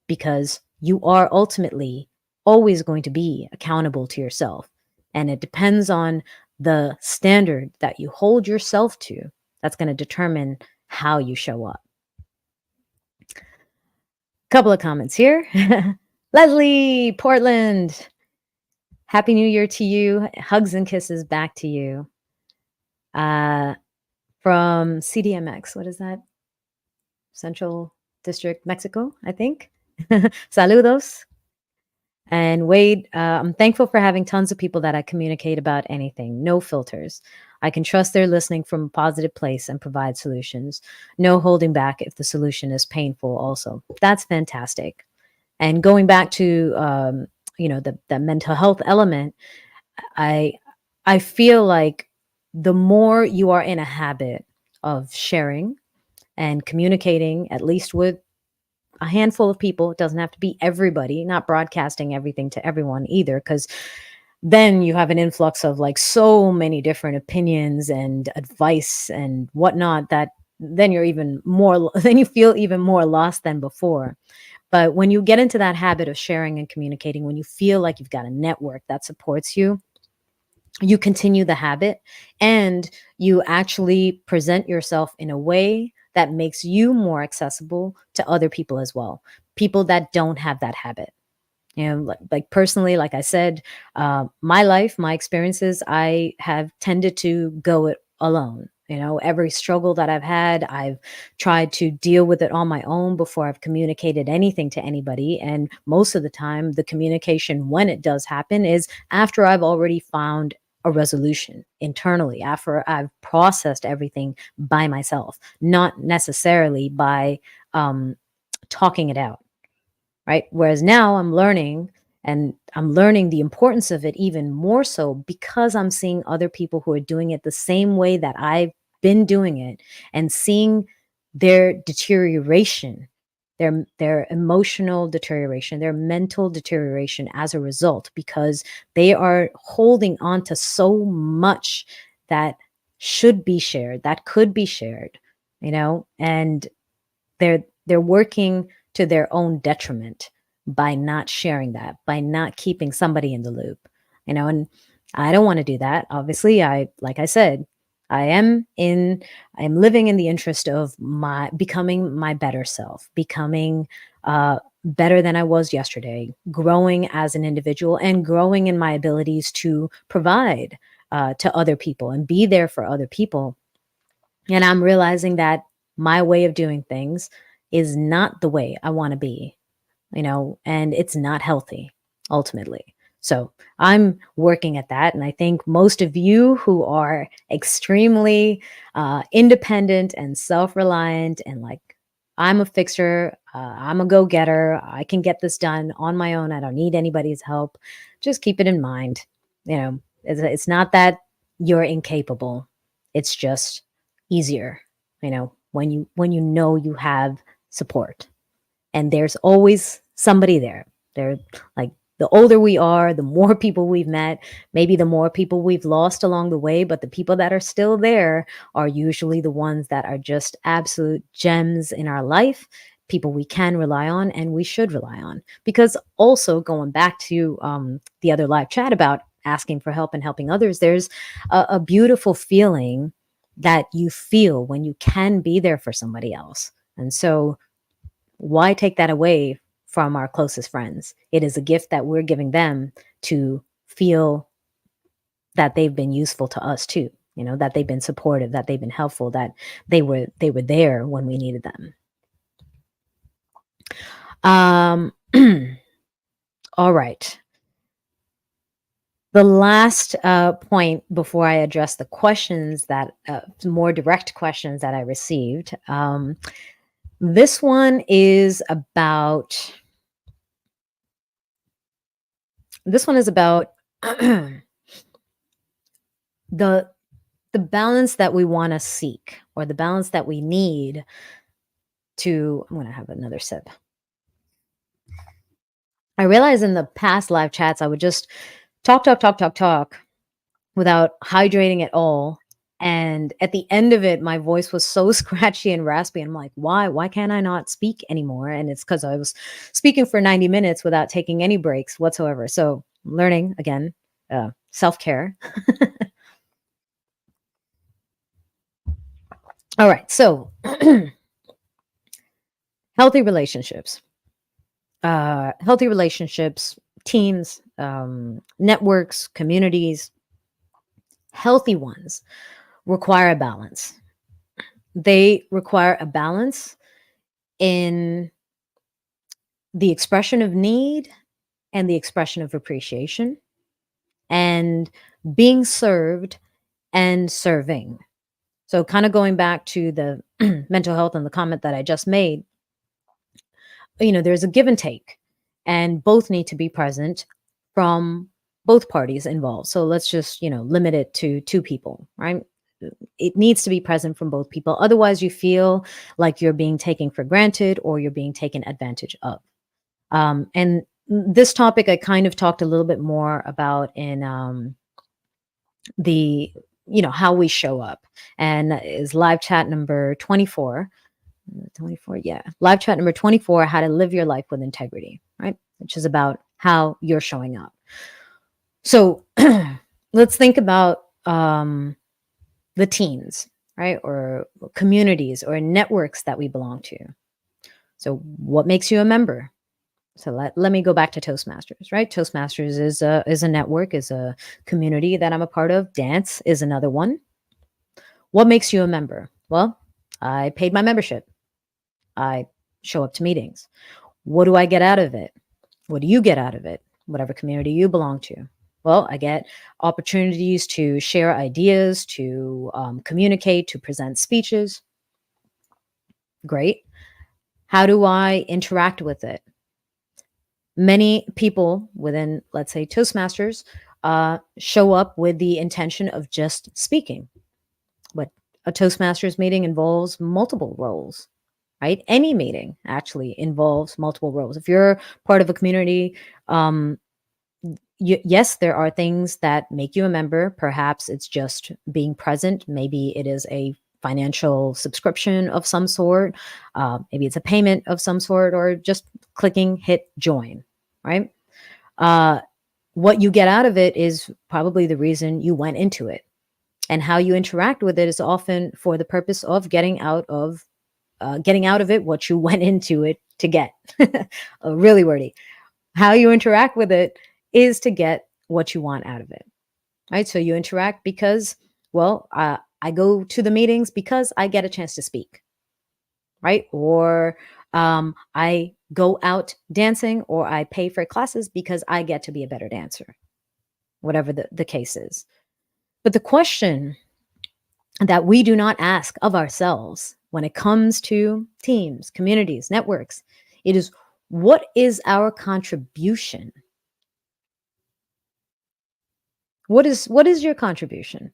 because you are ultimately always going to be accountable to yourself. And it depends on the standard that you hold yourself to. That's going to determine how you show up. Couple of comments here. Leslie, Portland. Happy New Year to you. Hugs and kisses back to you. From CDMX, what is that? Central District, Mexico, I think. Saludos. And Wade, I'm thankful for having tons of people that I communicate about anything, no filters. I can trust they're listening from a positive place and provide solutions. No holding back if the solution is painful also. That's fantastic. And going back to, the mental health element, I I feel like the more you are in a habit of sharing and communicating, at least with a handful of people, it doesn't have to be everybody, not broadcasting everything to everyone either, because then you have an influx of like so many different opinions and advice and whatnot, that then you're even more, then you feel even more lost than before. But when you get into that habit of sharing and communicating, when you feel like you've got a network that supports you, you continue the habit, and you actually present yourself in a way that makes you more accessible to other people as well. People that don't have that habit. Like personally, like I said, my life, my experiences, I have tended to go it alone. Every struggle that I've had, I've tried to deal with it on my own before I've communicated anything to anybody. And most of the time, the communication, when it does happen, is after I've already found a resolution internally, after I've processed everything by myself, not necessarily by talking it out. Right? Whereas now I'm learning, and I'm learning the importance of it even more so because I'm seeing other people who are doing it the same way that I've been doing it, and seeing their deterioration, their emotional deterioration, their mental deterioration as a result, because they are holding on to so much that should be shared, that could be shared, and they're working to their own detriment by not sharing that, by not keeping somebody in the loop, and I don't want to do that. Obviously, like I said, I am living in the interest of my becoming my better self, becoming better than I was yesterday, growing as an individual, and growing in my abilities to provide to other people and be there for other people. And I'm realizing that my way of doing things is not the way I want to be, and it's not healthy ultimately. So I'm working at that. And I think most of you who are extremely independent and self reliant, and like, I'm a fixer, I'm a go getter, I can get this done on my own, I don't need anybody's help. Just keep it in mind. It's not that you're incapable, it's just easier, when you know you have support, and there's always somebody there. They're like, the older we are, the more people we've met, maybe the more people we've lost along the way, but the people that are still there are usually the ones that are just absolute gems in our life, people we can rely on and we should rely on. Because also, going back to the other live chat about asking for help and helping others, there's a beautiful feeling that you feel when you can be there for somebody else. And so why take that away from our closest friends? It is a gift that we're giving them to feel that they've been useful to us too, that they've been supportive, that they've been helpful, that they were there when we needed them. Um all right. The last point before I address the questions that more direct questions that I received. This one is about the the balance that we want to seek, or the balance that we need to. I'm going to have another sip. I realized in the past live chats, I would just talk, talk, talk, talk, talk without hydrating at all. And at the end of it, my voice was so scratchy and raspy. I'm like, why? Why can't I not speak anymore? And it's because I was speaking for 90 minutes without taking any breaks whatsoever. So, learning again, self care. All right. So, healthy relationships, healthy relationships, teams, networks, communities, healthy ones require a balance. They require a balance in the expression of need and the expression of appreciation and being served and serving. So, kind of going back to the mental health and the comment that I just made, there's a give and take, and both need to be present from both parties involved. So, let's just, limit it to two people, right? It needs to be present from both people. Otherwise, you feel like you're being taken for granted or you're being taken advantage of. And this topic I kind of talked a little bit more about in the how we show up, and is live chat number 24. 24, yeah, live chat number 24, how to live your life with integrity, right? Which is about how you're showing up. So let's think about the teams, right? Or communities or networks that we belong to. So what makes you a member? So let me go back to Toastmasters, right? Toastmasters is a network, is a community that I'm a part of. Dance is another one. What makes you a member? Well, I paid my membership. I show up to meetings. What do I get out of it? What do you get out of it? Whatever community you belong to. Well, I get opportunities to share ideas, to communicate, to present speeches. Great. How do I interact with it? Many people within, let's say, Toastmasters, show up with the intention of just speaking. But a Toastmasters meeting involves multiple roles, right? Any meeting actually involves multiple roles. If you're part of a community, yes, there are things that make you a member. Perhaps it's just being present. Maybe it is a financial subscription of some sort. Maybe it's a payment of some sort, or just clicking hit join, right? What you get out of it is probably the reason you went into it. And how you interact with it is often for the purpose of getting out of it what you went into it to get. Really wordy. How you interact with it is to get what you want out of it, right? So you interact because, well, I go to the meetings because I get a chance to speak, right? Or I go out dancing, or I pay for classes because I get to be a better dancer, whatever the case is. But the question that we do not ask of ourselves when it comes to teams, communities, networks, it is, what is our contribution? What is your contribution?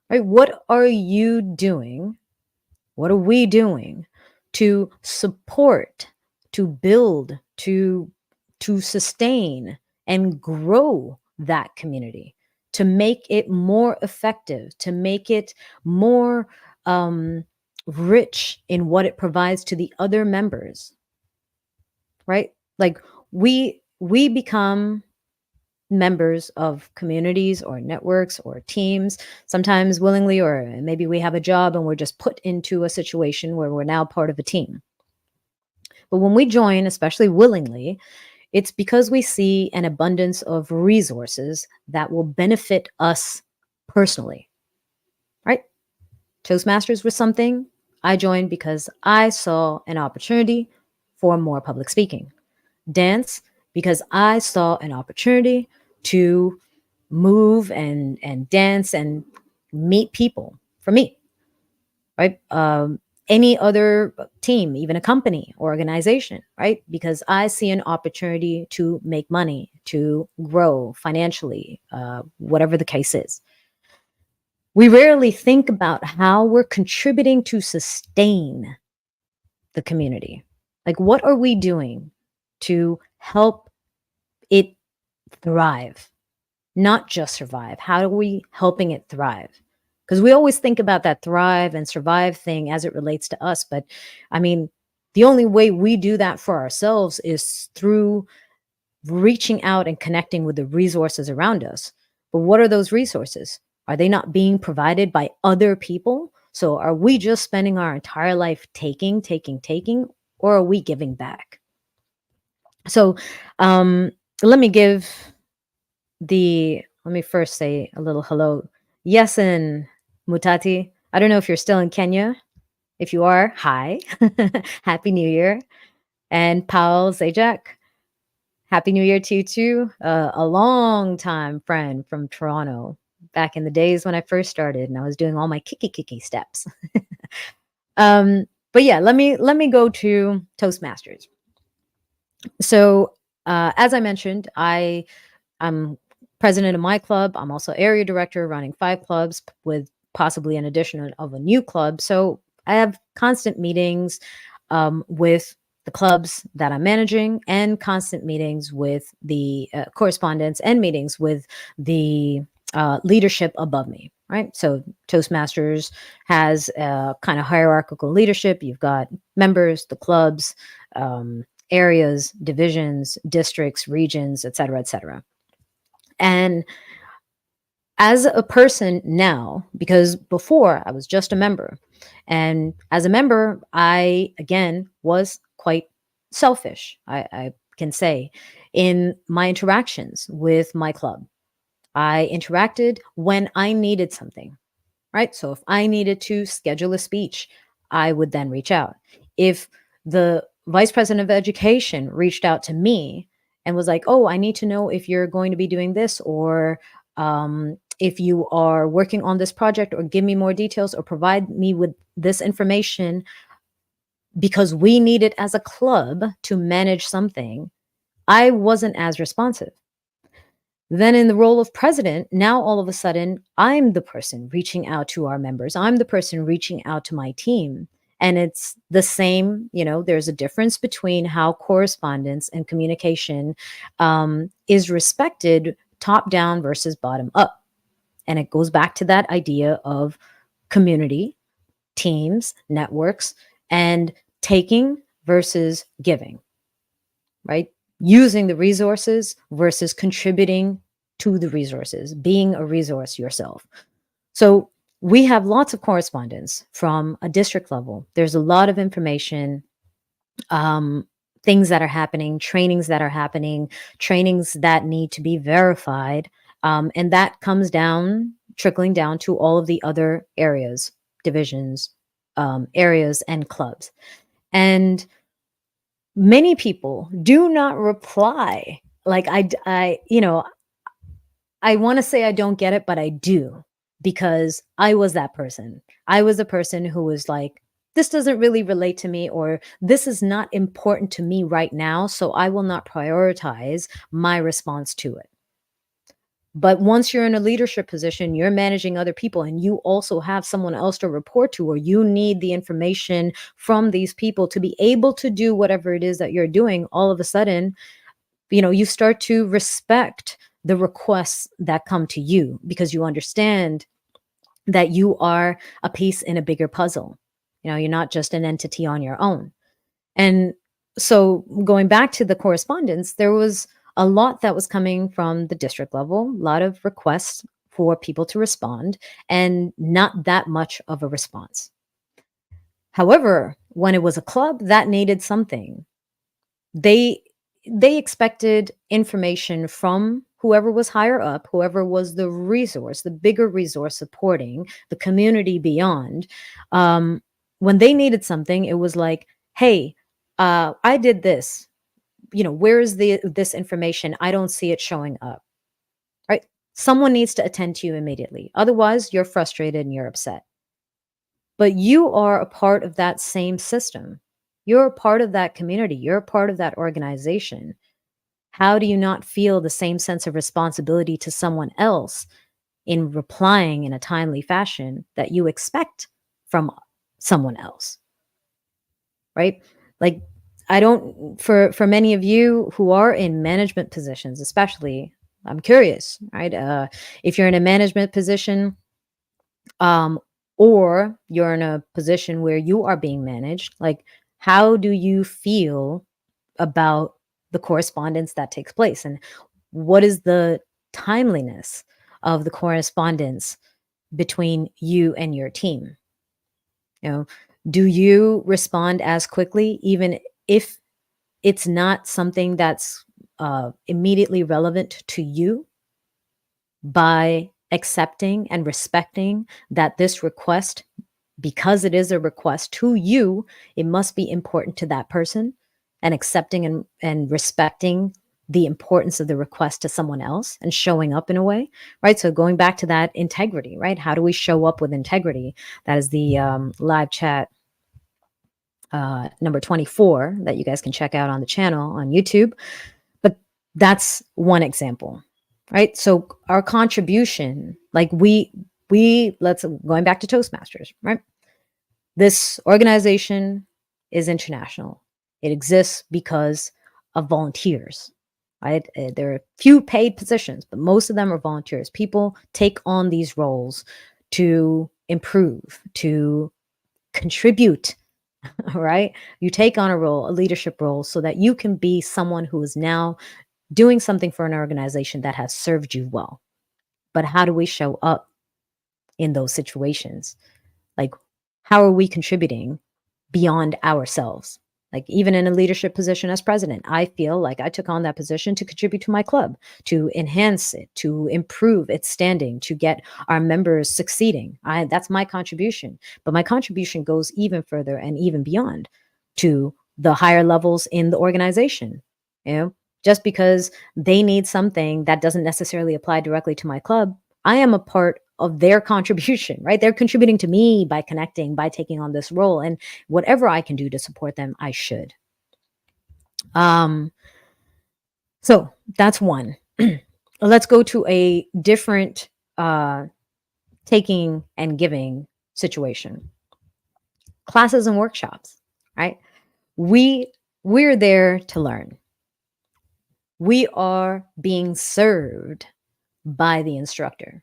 Right? What are you doing? What are we doing to support, to build, to sustain and grow that community, to make it more effective, to make it more rich in what it provides to the other members, right? Like we become members of communities or networks or teams, sometimes willingly, or maybe we have a job and we're just put into a situation where we're now part of a team. But when we join, especially willingly, it's because we see an abundance of resources that will benefit us personally, right? Toastmasters was something I joined because I saw an opportunity for more public speaking. Dance, because I saw an opportunity to move and dance and meet people for me, right? Any other team, even a company or organization, right? Because I see an opportunity to make money, to grow financially, whatever the case is. We rarely think about how we're contributing to sustain the community. Like, what are we doing to help it thrive, not just survive? How are we helping it thrive? Because we always think about that thrive and survive thing as it relates to us. But I mean, the only way we do that for ourselves is through reaching out and connecting with the resources around us. But what are those resources? Are they not being provided by other people? So are we just spending our entire life taking, taking, taking, or are we giving back? So um, let me give let me first say a little hello. Yesin Mutati. I don't know if you're still in Kenya. If you are, hi. Happy New Year. And Paul Zajak, Happy New Year to you too. A long time friend from Toronto back in the days when I first started and I was doing all my kiki steps. But yeah, let me go to Toastmasters. So as I mentioned, I'm president of my club. I'm also area director running 5 clubs with possibly an addition of a new club. So I have constant meetings with the clubs that I'm managing and constant meetings with the correspondents and meetings with the leadership above me, right? So Toastmasters has a kind of hierarchical leadership. You've got members, the clubs, areas, divisions, districts, regions, et cetera, et cetera. And as a person now, because before I was just a member, and as a member, I again was quite selfish, I can say, in my interactions with my club. I interacted when I needed something, right? So if I needed to schedule a speech, I would then reach out. If the vice president of education reached out to me and was like, oh, I need to know if you're going to be doing this, or if you are working on this project, or give me more details, or provide me with this information because we need it as a club to manage something, I wasn't as responsive. Then, in the role of president, now all of a sudden, I'm the person reaching out to our members. I'm the person reaching out to my team. And it's the same, there's a difference between how correspondence and communication is respected top down versus bottom up. And it goes back to that idea of community, teams, networks, and taking versus giving, right? Using the resources versus contributing to the resources, being a resource yourself. So we have lots of correspondence from a district level. There's a lot of information, things that are happening, trainings that are happening, trainings that need to be verified. And that comes down, trickling down to all of the other areas, divisions, areas, and clubs. And many people do not reply. Like I want to say I don't get it, but I do, because I was that person. I was the person who was like, this doesn't really relate to me, or this is not important to me right now, so I will not prioritize my response to it. But once you're in a leadership position, you're managing other people, and you also have someone else to report to, or you need the information from these people to be able to do whatever it is that you're doing. All of a sudden, you start to respect the requests that come to you, because you understand that you are a piece in a bigger puzzle. You're not just an entity on your own. And so going back to the correspondence, there was a lot that was coming from the district level, a lot of requests for people to respond, and not that much of a response. However, when it was a club that needed something, they expected information from whoever was higher up, whoever was the resource, the bigger resource supporting the community beyond. When they needed something, it was like, hey, I did this. Where is this information? I don't see it showing up. Right? Someone needs to attend to you immediately. Otherwise, you're frustrated and you're upset. But you are a part of that same system. You're a part of that community. You're a part of that organization. How do you not feel the same sense of responsibility to someone else in replying in a timely fashion that you expect from someone else? Right? Like, I don't for many of you who are in management positions, especially, I'm curious, right? If you're in a management position, um, or you're in a position where you are being managed, like how do you feel about the correspondence that takes place, and what is the timeliness of the correspondence between you and your team? You know, do you respond as quickly, even if it's not something that's immediately relevant to you, by accepting and respecting that this request, because it is a request to you, it must be important to that person, and accepting and respecting the importance of the request to someone else and showing up in a way, right? So going back to that integrity, right? How do we show up with integrity? That is the live chat number 24 that you guys can check out on the channel on YouTube. But that's one example, right? So our contribution, like let's going back to Toastmasters, right? This organization is international. It exists because of volunteers, right? There are few paid positions, but most of them are volunteers. People take on these roles to improve, to contribute, right? You take on a role, a leadership role, so that you can be someone who is now doing something for an organization that has served you well. But how do we show up in those situations? Like, how are we contributing beyond ourselves? Like, even in a leadership position as president, I feel like I took on that position to contribute to my club, to enhance it, to improve its standing, to get our members succeeding. That's my contribution. But my contribution goes even further and even beyond to the higher levels in the organization. You know, just because they need something that doesn't necessarily apply directly to my club, I am a part of their contribution, right? They're contributing to me by connecting, by taking on this role, and whatever I can do to support them, I should. Um, so that's one. Let's go to a different taking and giving situation. Classes and workshops, right? We're there to learn. We are being served by the instructor.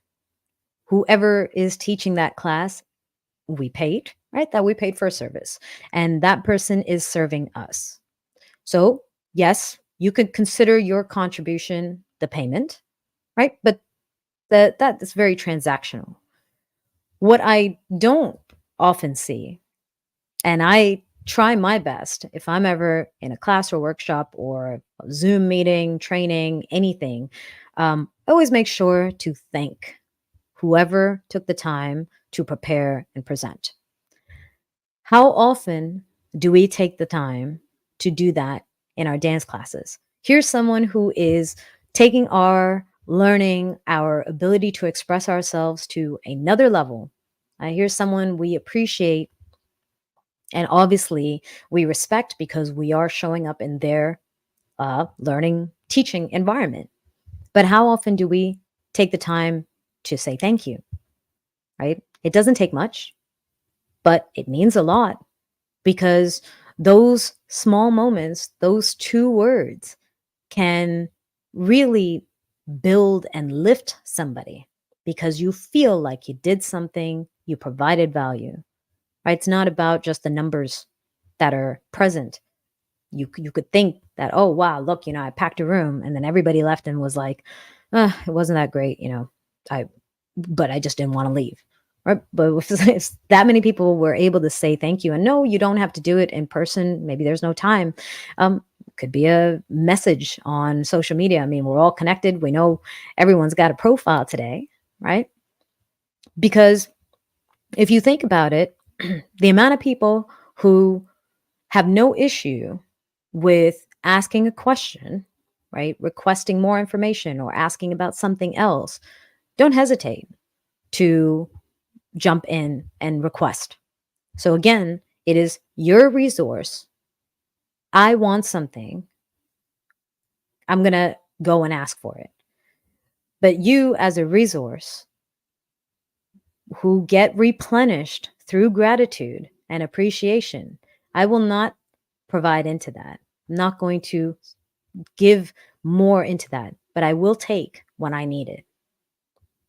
Whoever is teaching that class, we paid, right? That we paid for a service, and that person is serving us. So, yes, you could consider your contribution the payment, right? But that is very transactional. What I don't often see, and I try my best if I'm ever in a class or workshop or a Zoom meeting, training, anything, I always make sure to thank whoever took the time to prepare and present. How often do we take the time to do that in our dance classes? Here's someone who is taking our learning, our ability to express ourselves to another level. Here's someone we appreciate and obviously we respect because we are showing up in their learning, teaching environment. But how often do we take the time to say thank you, right? It doesn't take much, but it means a lot, because those small moments, those two words, can really build and lift somebody because you feel like you did something, you provided value, right? It's not about just the numbers that are present. You could think that, oh, wow, look, I packed a room and then everybody left and was like, it wasn't that great, I, but I just didn't want to leave. Right. But if that many people were able to say thank you, and no, you don't have to do it in person. Maybe there's no time. Could be a message on social media. I mean, we're all connected. We know everyone's got a profile today, right? Because if you think about it, the amount of people who have no issue with asking a question, right? Requesting more information or asking about something else, don't hesitate to jump in and request. So again, it is your resource. I want something. I'm going to go and ask for it. But you, as a resource who get replenished through gratitude and appreciation, I will not provide into that. I'm not going to give more into that, but I will take when I need it,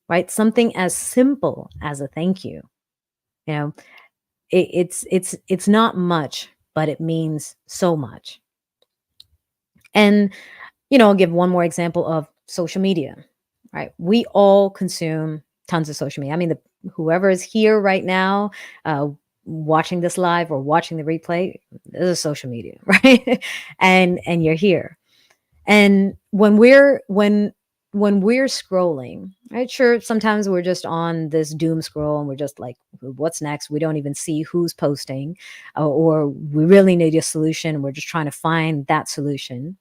right? Something as simple as a thank you. You know, it's not much, but it means so much. And I'll give one more example of social media, right? We all consume tons of social media. I mean, whoever is here right now, uh, watching this live or watching the replay, this is social media, right? And you're here. And when we're scrolling, right? Sure, sometimes we're just on this doom scroll and we're just like, what's next? We don't even see who's posting, or we really need a solution. We're just trying to find that solution.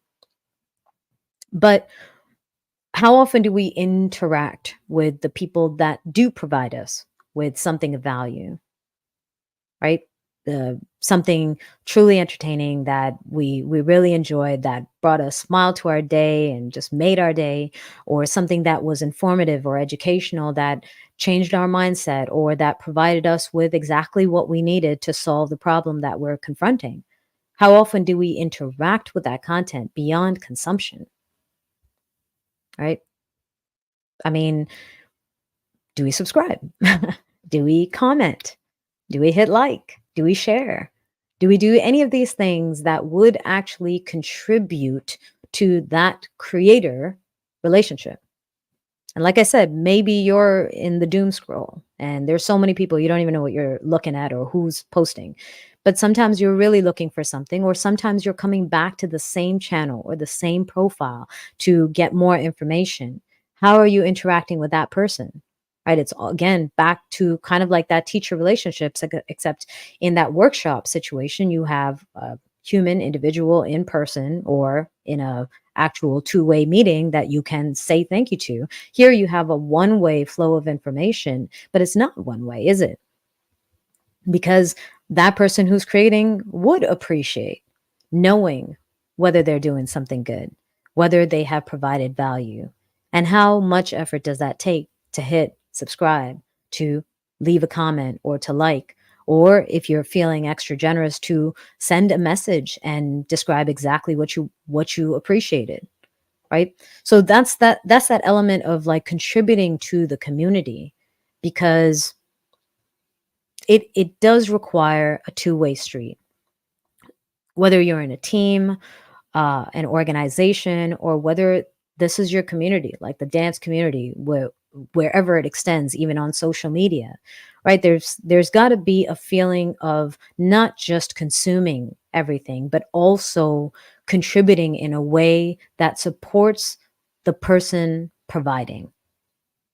But how often do we interact with the people that do provide us with something of value, right? Something truly entertaining that we really enjoyed, that brought a smile to our day and just made our day, or something that was informative or educational that changed our mindset, or that provided us with exactly what we needed to solve the problem that we're confronting. How often do we interact with that content beyond consumption, right? I mean, do we subscribe? Do we comment? Do we hit like? Do we share? Do we do any of these things that would actually contribute to that creator relationship? And like I said, maybe you're in the doom scroll and there's so many people you don't even know what you're looking at or who's posting. But sometimes you're really looking for something, or sometimes you're coming back to the same channel or the same profile to get more information. How are you interacting with that person? Right? It's again back to kind of like that teacher relationship, except in that workshop situation, you have a human individual in person or in a actual two-way meeting that you can say thank you to. Here you have a one-way flow of information, but it's not one way, is it? Because that person who's creating would appreciate knowing whether they're doing something good, whether they have provided value, and how much effort does that take to hit subscribe, to leave a comment, or to like, or if you're feeling extra generous, to send a message and describe exactly what you appreciated, right? So that's that element of like contributing to the community, because it does require a two-way street. Whether you're in a team, an organization, or whether this is your community, like the dance community, wherever it extends, even on social media, right? There's got to be a feeling of not just consuming everything, but also contributing in a way that supports the person providing,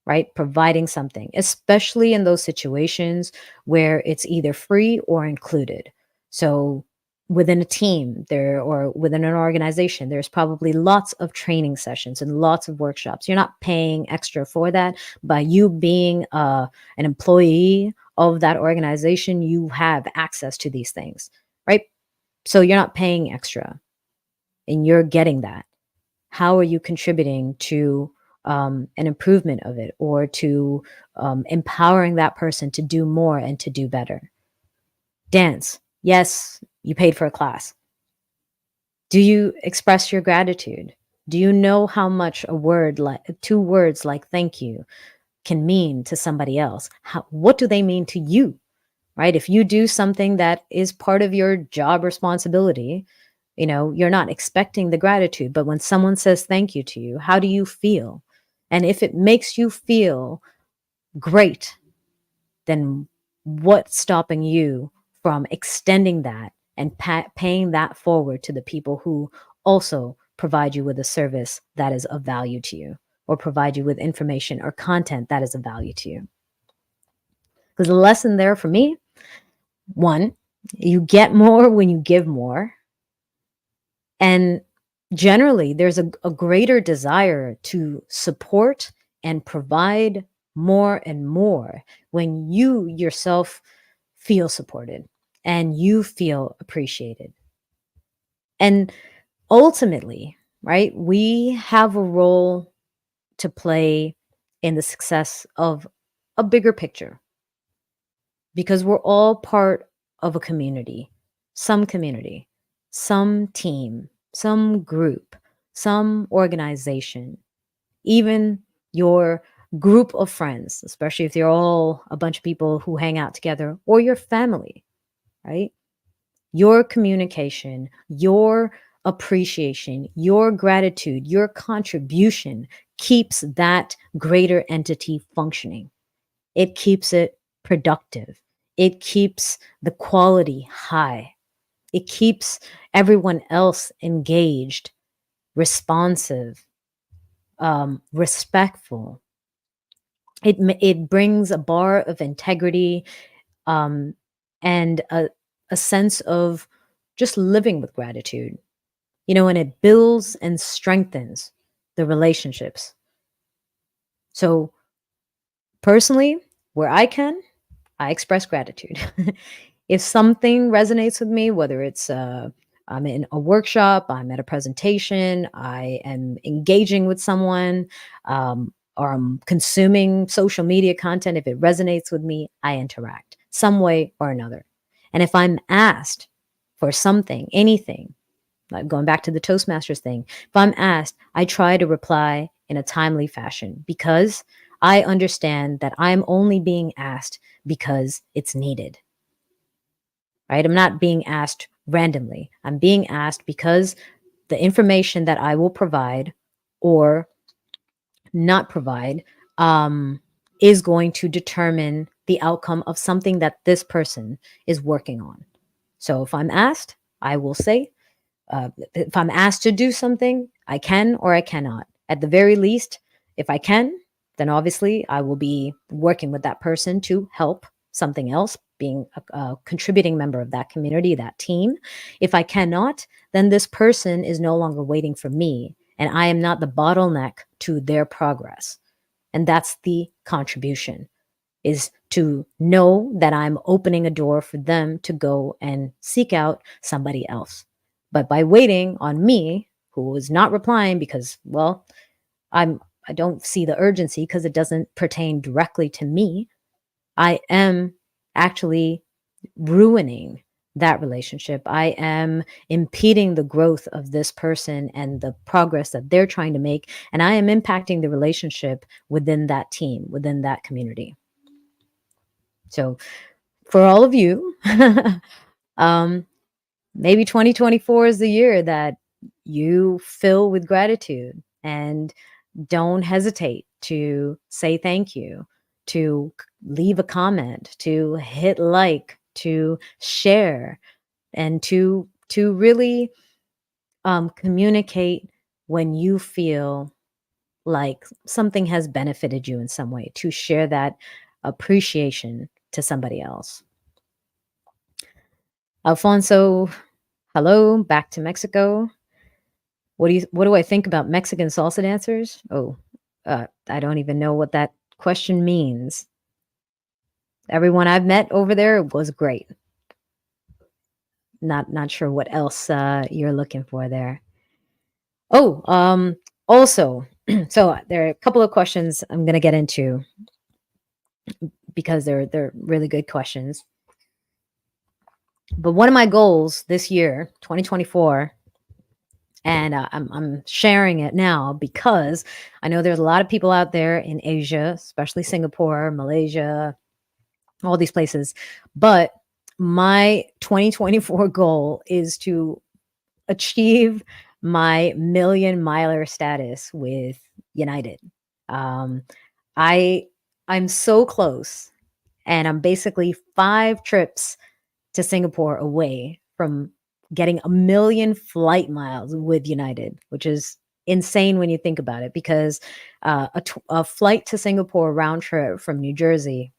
right? Providing something, especially in those situations where it's either free or included. So within a team there, or within an organization, there's probably lots of training sessions and lots of workshops. You're not paying extra for that. By you being an employee of that organization, you have access to these things, right? So you're not paying extra and you're getting that. How are you contributing to an improvement of it, or to empowering that person to do more and to do better? Dance. Yes, you paid for a class. Do you express your gratitude? Do you know how much a word, like two words like thank you, can mean to somebody else? What do they mean to you? Right? If you do something that is part of your job responsibility, you're not expecting the gratitude, but when someone says thank you to you, how do you feel? And if it makes you feel great, then what's stopping you from extending that and paying that forward to the people who also provide you with a service that is of value to you, or provide you with information or content that is of value to you? Because the lesson there for me, one, you get more when you give more. And generally, there's a greater desire to support and provide more and more when you yourself feel supported and you feel appreciated. And ultimately, right, we have a role to play in the success of a bigger picture, because we're all part of a community, some community. some team, some group, some organization, even your group of friends, especially if you're all a bunch of people who hang out together, or your family, right? Your communication, your appreciation, your gratitude, your contribution keeps that greater entity functioning. It keeps it productive. It keeps the quality high. It keeps everyone else engaged, responsive, respectful. It brings a bar of integrity, um, and a sense of just living with gratitude, and it builds and strengthens the relationships. So, personally, where I can, I express gratitude. If something resonates with me, whether it's I'm in a workshop, I'm at a presentation, I am engaging with someone, or I'm consuming social media content, if it resonates with me, I interact some way or another. And if I'm asked for something, anything, like going back to the Toastmasters thing, if I'm asked, I try to reply in a timely fashion because I understand that I'm only being asked because it's needed, right? I'm not being asked randomly. I'm being asked because the information that I will provide or not provide, um, is going to determine the outcome of something that this person is working on. So if I'm asked, I will say, if I'm asked to do something, I can or I cannot. At the very least, if I can, then obviously I will be working with that person to help something else, being a contributing member of that community, that team. If I cannot, then this person is no longer waiting for me, and I am not the bottleneck to their progress. And that's the contribution, is to know that I'm opening a door for them to go and seek out somebody else. But by waiting on me, who is not replying because, well, I don't see the urgency because it doesn't pertain directly to me, I am actually ruining that relationship. I am impeding the growth of this person and the progress that they're trying to make. And I am impacting the relationship within that team, within that community. So for all of you, um, maybe 2024 is the year that you fill with gratitude, and don't hesitate to say thank you, to leave a comment, to hit like, to share, and to really communicate when you feel like something has benefited you in some way, to share that appreciation to somebody else. Alfonso, hello, back to Mexico. What do I think about Mexican salsa dancers? Oh, I don't even know what that question means. Everyone I've met over there was great. Not sure what else you're looking for there. Oh, also, so there are a couple of questions I'm going to get into because they're really good questions. But one of my goals this year, 2024, and I'm sharing it now because I know there's a lot of people out there in Asia, especially Singapore, Malaysia, all these places. But my 2024 goal is to achieve my million miler status with United. Um, I I'm so close, and I'm basically 5 trips to Singapore away from getting a million flight miles with United, which is insane when you think about it, because a flight to Singapore round trip from New Jersey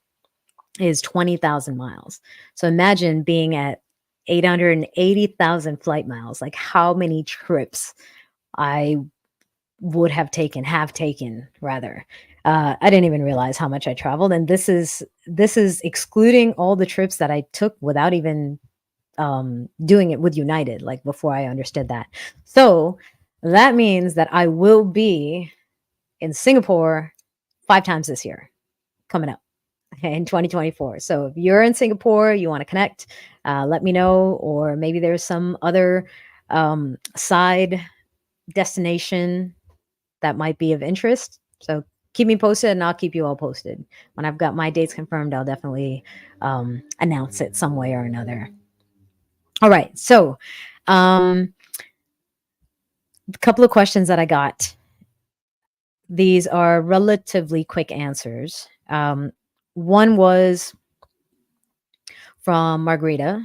is 20,000 miles. So imagine being at 880,000 flight miles, like how many trips I would have taken rather. I didn't even realize how much I traveled, and this is excluding all the trips that I took without even doing it with United, like before I understood that. So that means that I will be in Singapore 5 times this year coming up. in 2024. So if you're in Singapore, you want to connect, let me know. Or maybe there's some other side destination that might be of interest. So keep me posted and I'll keep you all posted. When I've got my dates confirmed, I'll definitely announce it some way or another. All right. So a couple of questions that I got. These are relatively quick answers. One was from Margarita,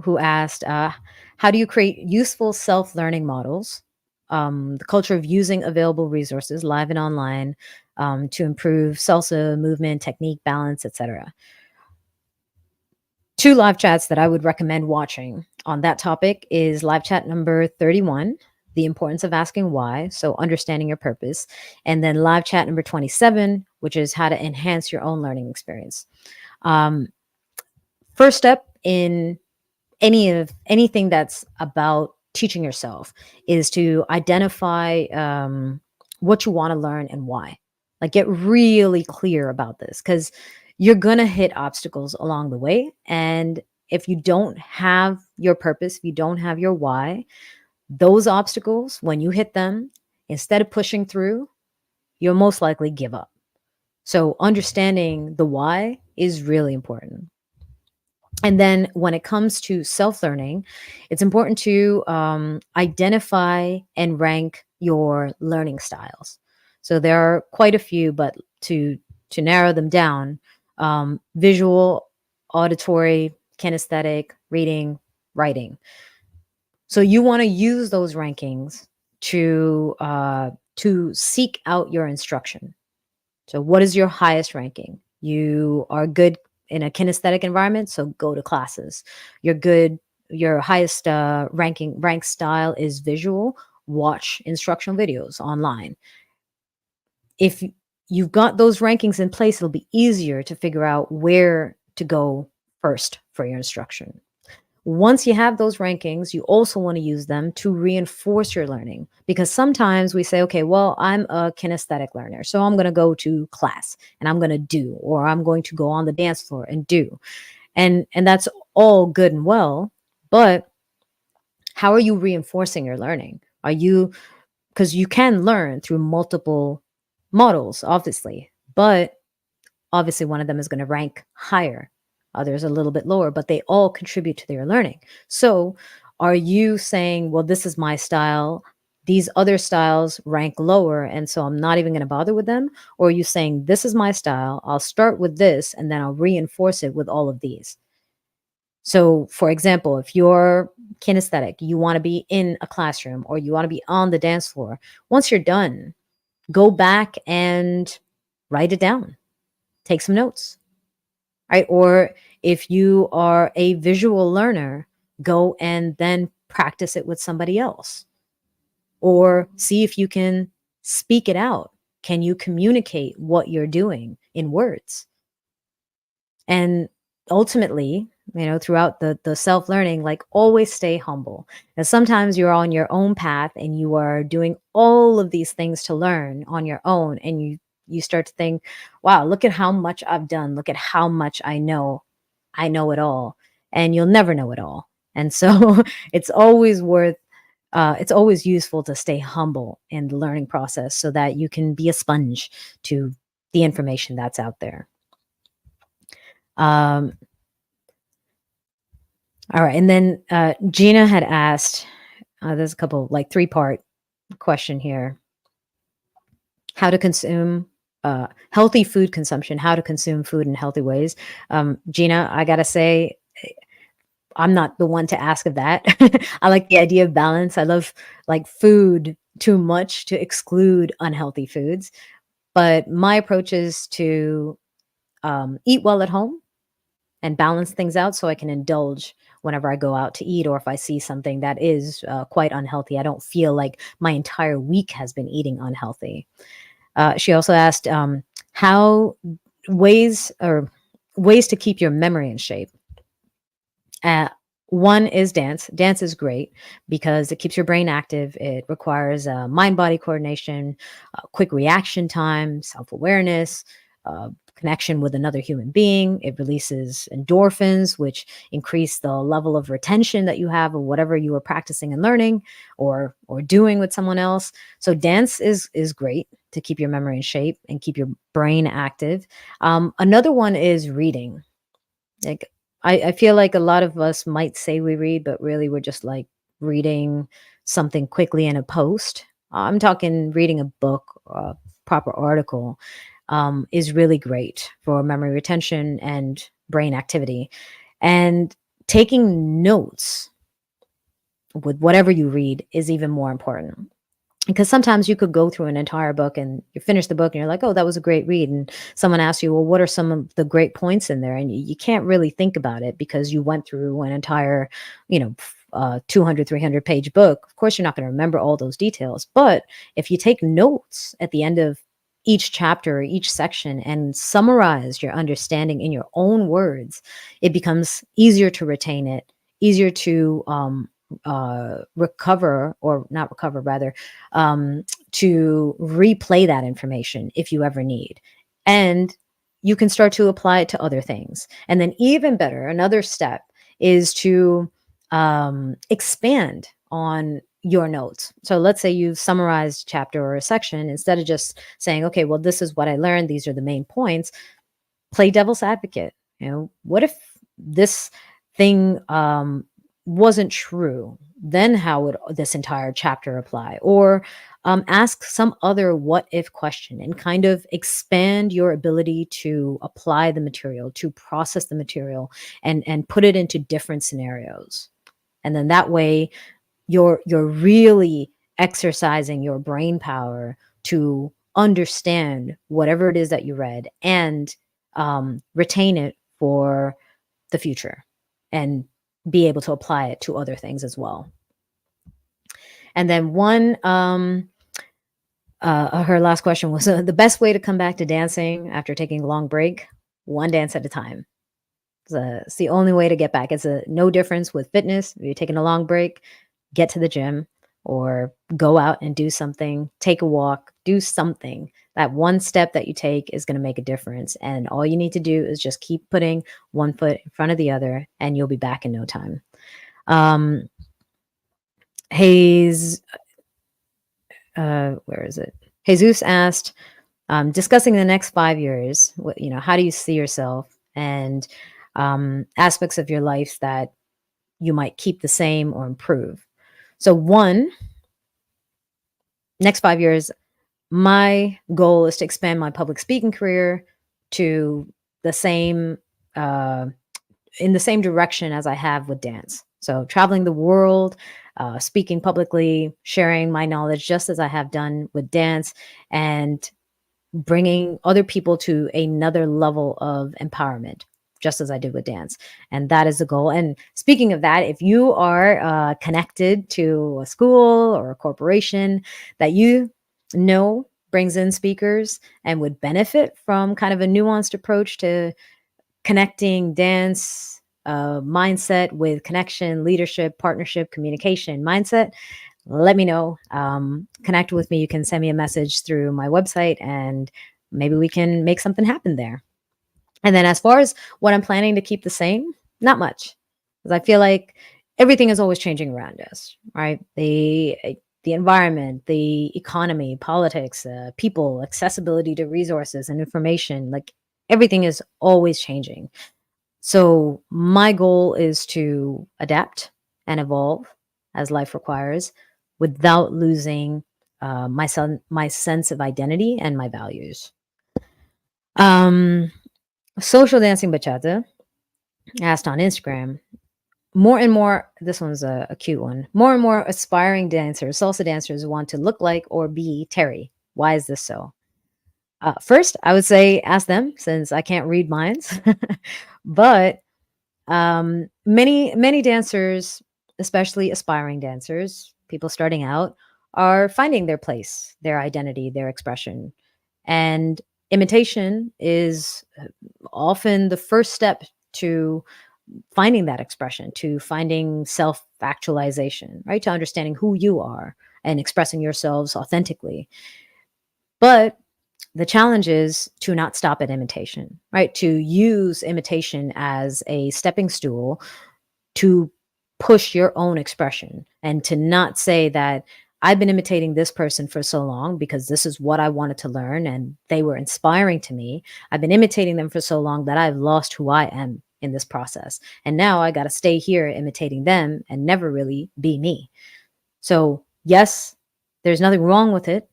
who asked, how do you create useful self-learning models, the culture of using available resources, live and online, to improve salsa movement, technique, balance, etc. Two live chats that I would recommend watching on that topic is live chat number 31, the importance of asking why, so understanding your purpose, and then live chat number 27, which is how to enhance your own learning experience. First step in anything that's about teaching yourself is to identify what you want to learn and why. Like, get really clear about this, because you're gonna hit obstacles along the way, and if you don't have your purpose, if you don't have your why, those obstacles, when you hit them, instead of pushing through, you'll most likely give up. So understanding the why is really important. And then when it comes to self-learning, it's important to identify and rank your learning styles. So there are quite a few, but to narrow them down, visual, auditory, kinesthetic, reading, writing. So you want to use those rankings to seek out your instruction. So what is your highest ranking? You are good in a kinesthetic environment, so go to classes. Your highest rank style is visual, watch instructional videos online. If you've got those rankings in place, it'll be easier to figure out where to go first for your instruction. Once you have those rankings, you also want to use them to reinforce your learning, because sometimes we say, okay, well, I'm a kinesthetic learner, so I'm going to go to class and I'm going to do, or I'm going to go on the dance floor and do. And that's all good and well, but how are you reinforcing your learning? Because you can learn through multiple models, obviously, but obviously one of them is going to rank higher, others a little bit lower, but they all contribute to their learning. So are you saying, well, this is my style, these other styles rank lower, and so I'm not even going to bother with them? Or are you saying, this is my style, I'll start with this and then I'll reinforce it with all of these? So for example, if you're kinesthetic, you want to be in a classroom or you want to be on the dance floor, once you're done, go back and write it down, take some notes, right? Or if you are a visual learner, go and then practice it with somebody else, or see if you can speak it out. Can you communicate what you're doing in words? And ultimately, throughout the self-learning, like, always stay humble. And sometimes you're on your own path and you are doing all of these things to learn on your own, and you start to think, wow, look at how much I've done, look at how much I know it all. And you'll never know it all. And so it's always it's always useful to stay humble in the learning process so that you can be a sponge to the information that's out there. Um, all right. And then Gina had asked, there's a couple, like, three-part question here. How to consume healthy food consumption, how to consume food in healthy ways. Gina, I got to say, I'm not the one to ask of that. I like the idea of balance. I love, like, food too much to exclude unhealthy foods. But my approach is to eat well at home and balance things out so I can indulge whenever I go out to eat, or if I see something that is quite unhealthy. I don't feel like my entire week has been eating unhealthy. She also asked how ways to keep your memory in shape. One is dance. Dance is great because it keeps your brain active. It requires mind-body coordination, quick reaction time, self-awareness, connection with another human being. It releases endorphins, which increase the level of retention that you have of whatever you were practicing and learning or doing with someone else. So dance is great to keep your memory in shape and keep your brain active. Another one is reading. Like, I feel like a lot of us might say we read, but really we're just like reading something quickly in a post. I'm talking reading a book, a proper article, is really great for memory retention and brain activity. And taking notes with whatever you read is even more important. Because sometimes you could go through an entire book and you finish the book and you're like, oh, that was a great read. And someone asks you, well, what are some of the great points in there? And you can't really think about it because you went through an entire, 200, 300-page book. Of course, you're not going to remember all those details. But if you take notes at the end of each chapter or each section and summarize your understanding in your own words, it becomes easier to retain it, easier to recover, or not recover, rather, to replay that information if you ever need. And you can start to apply it to other things. And then, even better, another step is to expand on your notes. So let's say you've summarized a chapter or a section. Instead of just saying, okay, well, this is what I learned, these are the main points, play devil's advocate. What if this thing wasn't true? Then how would this entire chapter apply? Or ask some other what if question and kind of expand your ability to apply the material, to process the material, and put it into different scenarios. And then that way you're really exercising your brain power to understand whatever it is that you read and retain it for the future and be able to apply it to other things as well. And then her last question was the best way to come back to dancing after taking a long break: one dance at a time. It's the only way to get back. It's no difference with fitness. If you're taking a long break, get to the gym or go out and do something, take a walk, do something. That one step that you take is going to make a difference. And all you need to do is just keep putting one foot in front of the other, and you'll be back in no time. Hayes, where is it? Jesus asked, discussing the next 5 years, how do you see yourself, and aspects of your life that you might keep the same or improve. So next 5 years, my goal is to expand my public speaking career to the same, in the same direction as I have with dance. So traveling the world, speaking publicly, sharing my knowledge just as I have done with dance, and bringing other people to another level of empowerment, just as I did with dance. And that is the goal. And speaking of that, if you are connected to a school or a corporation that brings in speakers and would benefit from kind of a nuanced approach to connecting dance mindset with connection, leadership, partnership, communication mindset, let me know. Connect with me. You can send me a message through my website and maybe we can make something happen there. And then as far as what I'm planning to keep the same, not much. Because I feel like everything is always changing around us, right? The environment, the economy, politics, people, accessibility to resources and information, like everything is always changing. So my goal is to adapt and evolve as life requires without losing my sense of identity and my values. Social dancing bachata asked on Instagram, more and more, this one's a cute one, more and more aspiring dancers, salsa dancers, want to look like or be Terry. Why is this so? First, I would say ask them, since I can't read minds. But many dancers, especially aspiring dancers, people starting out, are finding their place, their identity, their expression. And imitation is often the first step to finding that expression, to finding self-actualization, right? To understanding who you are and expressing yourselves authentically. But The challenge is to not stop at imitation, right? To use imitation as a stepping stool to push your own expression, and to not say that I've been imitating this person for so long because this is what I wanted to learn and they were inspiring to me. I've been imitating them for so long that I've lost who I am in this process. And now I got to stay here imitating them and never really be me. So, yes, there's nothing wrong with it.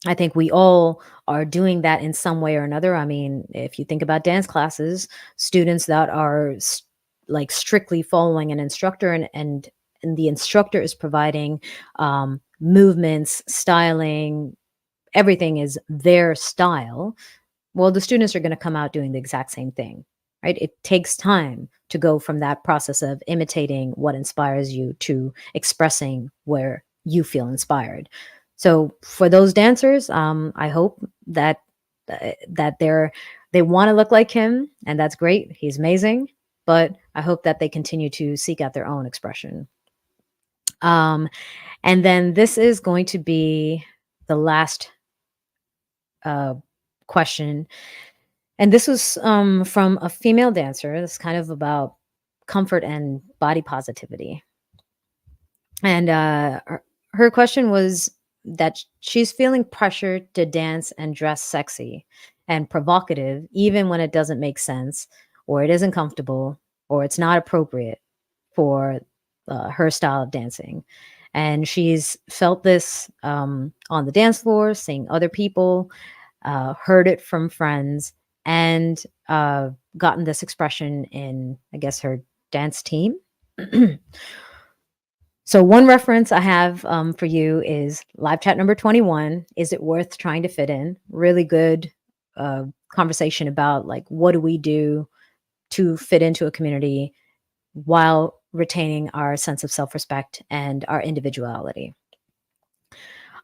I think we all are doing that in some way or another. I mean, if you think about dance classes, students that are like strictly following an instructor, and the instructor is providing movements, styling, everything is their style. Well, the students are going to come out doing the exact same thing, right? It takes time to go from that process of imitating what inspires you to expressing where you feel inspired. So for those dancers, I hope that they want to look like him, and that's great. He's amazing, but I hope that they continue to seek out their own expression. Um, and then this is going to be the last uh, question. And this was from a female dancer. It's kind of about comfort and body positivity. And her question was that she's feeling pressured to dance and dress sexy and provocative, even when it doesn't make sense, or it isn't comfortable, or it's not appropriate for her style of dancing. And she's felt this on the dance floor, seeing other people, heard it from friends, and gotten this expression in, I guess, her dance team. So, one reference I have for you is live chat number 21. Is it worth trying to fit in? Really good conversation about like, what do we do to fit into a community while retaining our sense of self respect and our individuality.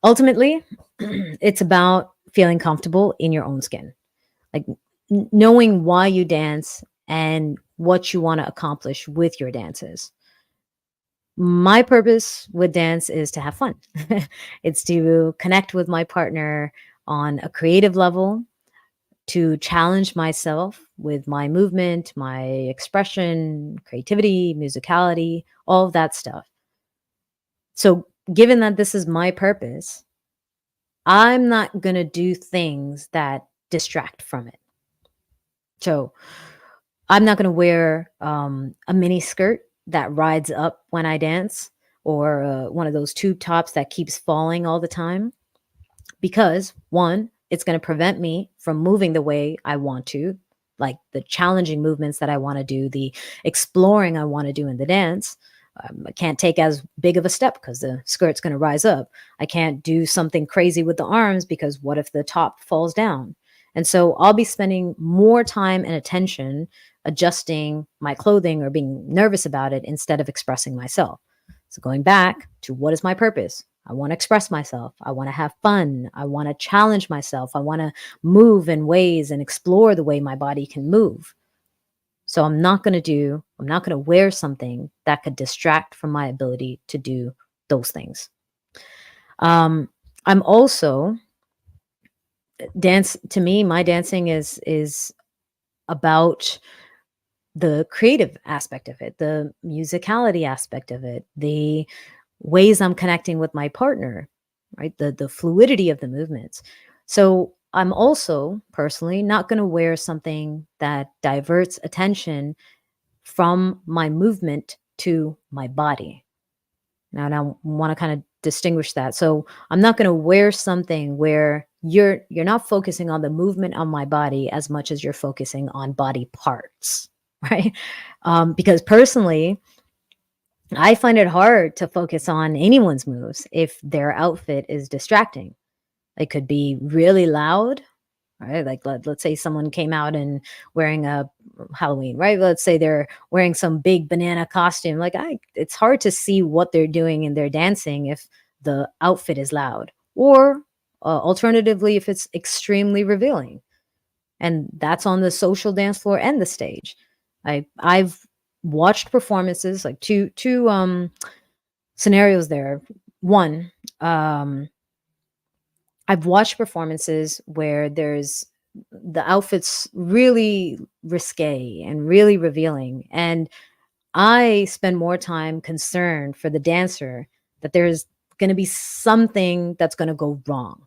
Ultimately, it's about feeling comfortable in your own skin, like knowing why you dance and what you want to accomplish with your dances. My purpose with dance is to have fun. It's to connect with my partner on a creative level, to challenge myself with my movement, my expression, creativity, musicality, all of that stuff. So, given that this is my purpose, I'm not going to do things that distract from it. So, I'm not going to wear a mini skirt that rides up when I dance, or one of those tube tops that keeps falling all the time, because one, it's going to prevent me from moving the way I want to, like the challenging movements that I want to do, the exploring I want to do in the dance. I can't take as big of a step because the skirt's going to rise up. I can't do something crazy with the arms because what if the top falls down? And so I'll be spending more time and attention adjusting my clothing or being nervous about it instead of expressing myself. So going back to, what is my purpose? I want to express myself. I want to have fun. I want to challenge myself. I want to move in ways and explore the way my body can move. So I'm not going to wear something that could distract from my ability to do those things. I'm also to me, my dancing is about the creative aspect of it, the musicality aspect of it, the ways I'm connecting with my partner, right? The fluidity of the movements. So I'm also personally not going to wear something that diverts attention from my movement to my body. Now, and I want to kind of distinguish that. So I'm not going to wear something where you're not focusing on the movement on my body as much as you're focusing on body parts, right? Because personally, I find it hard to focus on anyone's moves if their outfit is distracting. It could be really loud, right? Like let's say someone came out and wearing a Halloween, right? Let's say they're wearing some big banana costume. It's hard to see what they're doing in their dancing if the outfit is loud, or alternatively, if it's extremely revealing. And that's on the social dance floor and the stage. I've watched performances, like two scenarios there. One, um I've watched performances where the outfit's really risque and really revealing, and I spend more time concerned for the dancer that there's going to be something that's going to go wrong.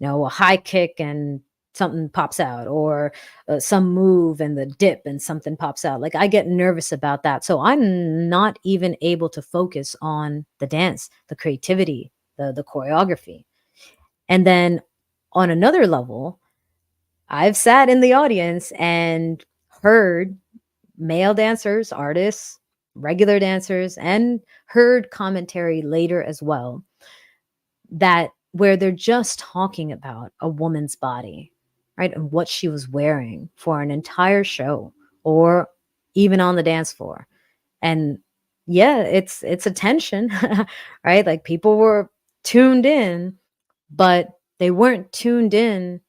A high kick and something pops out, or some move and the dip and something pops out. Like, I get nervous about that. So I'm not even able to focus on the dance, the creativity, the choreography. And then on another level, I've sat in the audience and heard male dancers, artists, regular dancers, and heard commentary later as well, that where they're just talking about a woman's body, right? And what she was wearing for an entire show, or even on the dance floor. And yeah, it's attention, right? Like, people were tuned in, but they weren't tuned in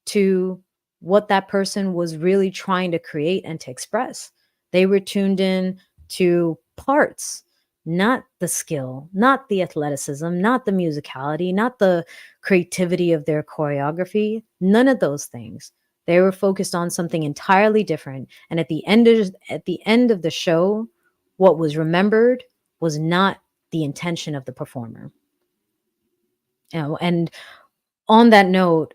to what that person was really trying to create and to express. They were tuned in to parts, not the skill, not the athleticism, not the musicality, not the creativity of their choreography, none of those things. They were focused on something entirely different. And at the end of the show, what was remembered was not the intention of the performer. And on that note,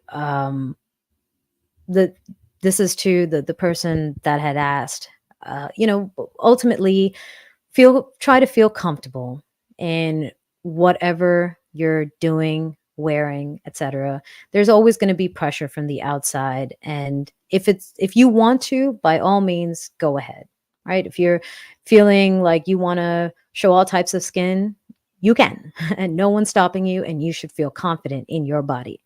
the this is to the person that had asked. Ultimately, try to feel comfortable in whatever you're doing, wearing, etc. There's always going to be pressure from the outside, and if you want to, by all means, go ahead. Right? If you're feeling like you want to show all types of skin, you can, and no one's stopping you, and you should feel confident in your body.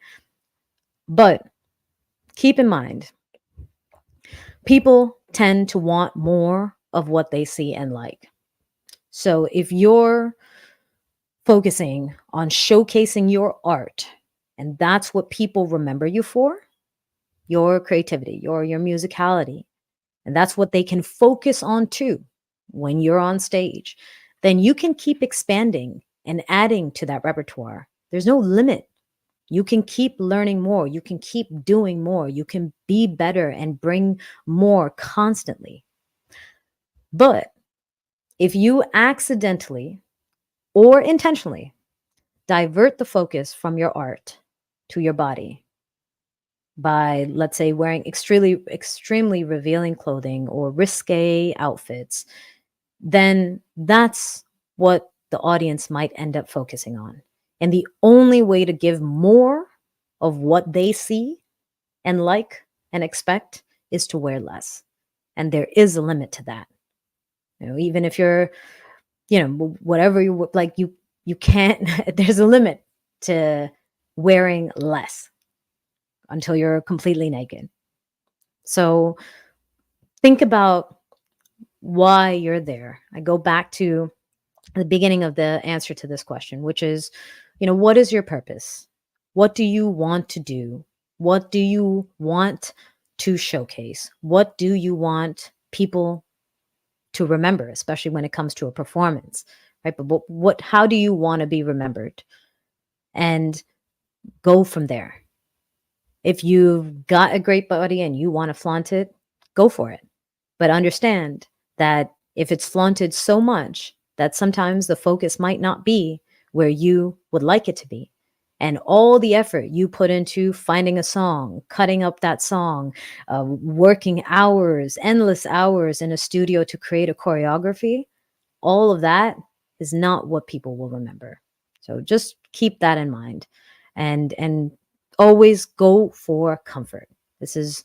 But keep in mind, people tend to want more of what they see and like. So if you're focusing on showcasing your art, and that's what people remember you for, your creativity, your musicality, and that's what they can focus on too when you're on stage, then you can keep expanding and adding to that repertoire. There's no limit. You can keep learning more. You can keep doing more. You can be better and bring more constantly. But if you accidentally or intentionally divert the focus from your art to your body by, let's say, wearing extremely revealing clothing or risque outfits, then that's what the audience might end up focusing on. And the only way to give more of what they see and like and expect is to wear less. And there is a limit to that. Even if you're, whatever you like, you can't, there's a limit to wearing less until you're completely naked. So think about why you're there. I go back to the beginning of the answer to this question, which is, what is your purpose? What do you want to do? What do you want to showcase? What do you want people to remember, especially when it comes to a performance, right? But how do you want to be remembered? And go from there. If you've got a great body and you want to flaunt it, go for it. But understand that if it's flaunted so much that sometimes the focus might not be where you would like it to be. And all the effort you put into finding a song, cutting up that song, working hours, endless hours in a studio to create a choreography, all of that is not what people will remember. So just keep that in mind, and always go for comfort. This is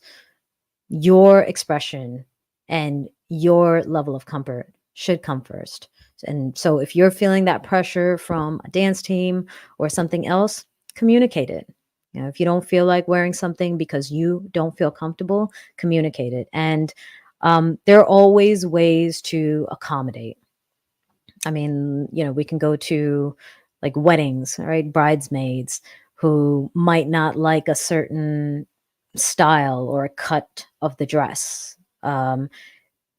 your expression, and your level of comfort should come first. And so if you're feeling that pressure from a dance team or something else, communicate it. If you don't feel like wearing something because you don't feel comfortable, communicate it. And there are always ways to accommodate. I mean, we can go to like weddings, right? Bridesmaids who might not like a certain style or a cut of the dress.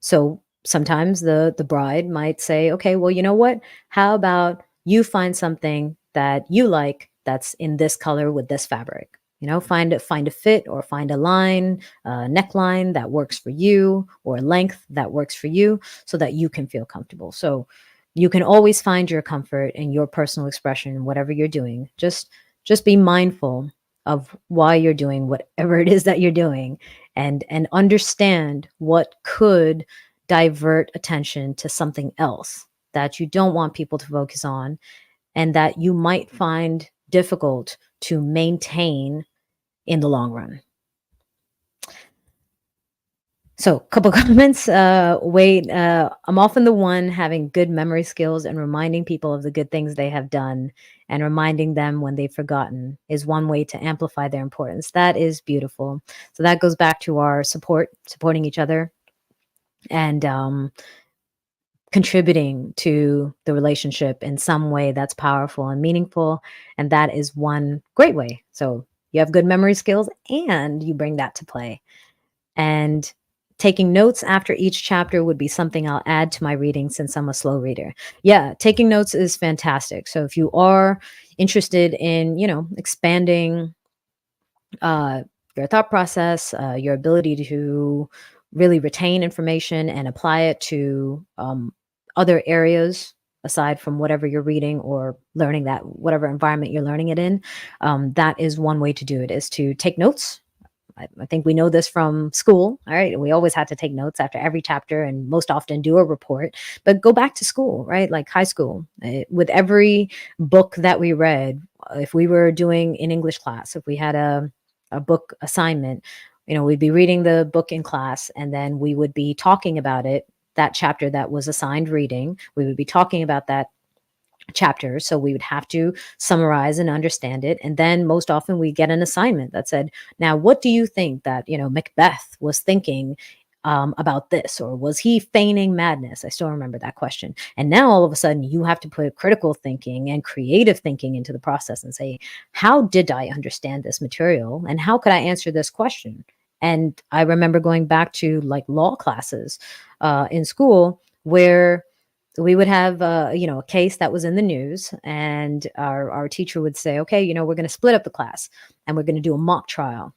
So sometimes the bride might say, okay, well, you know what? How about you find something that you like that's in this color with this fabric. Find a fit or find a line, neckline that works for you, or length that works for you, so that you can feel comfortable. So you can always find your comfort in your personal expression in whatever you're doing. Just be mindful of why you're doing whatever it is that you're doing, and understand what could divert attention to something else that you don't want people to focus on, and that you might find difficult to maintain in the long run. So, a couple comments. Wait, I'm often the one having good memory skills, and reminding people of the good things they have done and reminding them when they've forgotten is one way to amplify their importance. That is beautiful. So that goes back to our supporting each other, and contributing to the relationship in some way that's powerful and meaningful. And that is one great way. So you have good memory skills and you bring that to play. And taking notes after each chapter would be something I'll add to my reading, since I'm a slow reader. Yeah, taking notes is fantastic. So if you are interested in, expanding your thought process, your ability to really retain information and apply it to other areas aside from whatever you're reading or learning, that whatever environment you're learning it in, that is one way to do it, is to take notes. I think we know this from school. All right. We always had to take notes after every chapter, and most often do a report. But go back to school, right? Like high school. With every book that we read, if we were doing in English class, if we had a book assignment, we'd be reading the book in class, and then we would be talking about it, that chapter that was assigned reading. We would be talking about that chapters. So we would have to summarize and understand it. And then most often we get an assignment that said, now, what do you think that, Macbeth was thinking about this? Or was he feigning madness? I still remember that question. And now all of a sudden you have to put critical thinking and creative thinking into the process and say, how did I understand this material? And how could I answer this question? And I remember going back to like law classes in school, where we would have a case that was in the news, and our teacher would say, okay, we're going to split up the class and we're going to do a mock trial.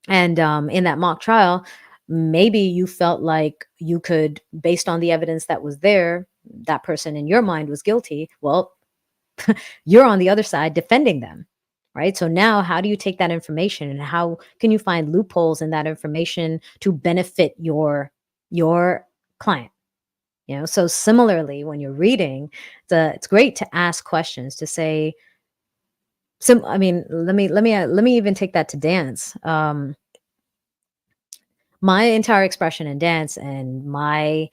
And in that mock trial, maybe you felt like you could, based on the evidence that was there, that person in your mind was guilty. Well, you're on the other side defending them, right? So now how do you take that information, and how can you find loopholes in that information to benefit your client? So similarly, when you're reading, it's great to ask questions, to say, I mean, let me even take that to dance. My entire expression in dance, and my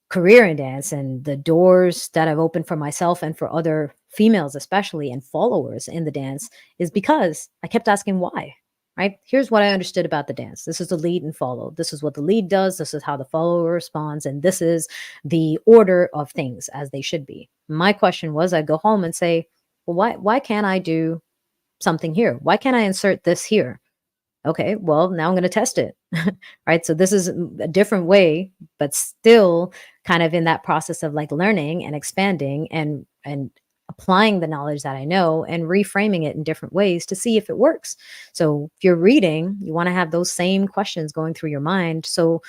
career in dance, and the doors that I've opened for myself and for other females, especially, and followers in the dance, is because I kept asking why. Right? Here's what I understood about the dance. This is the lead and follow. This is what the lead does. This is how the follower responds. And this is the order of things as they should be. My question was, I'd go home and say, well, why can't I do something here? Why can't I insert this here? Okay, well, now I'm going to test it. Right? So this is a different way, but still kind of in that process of like learning and expanding, and applying the knowledge that I know and reframing it in different ways to see if it works. So if you're reading, you want to have those same questions going through your mind, so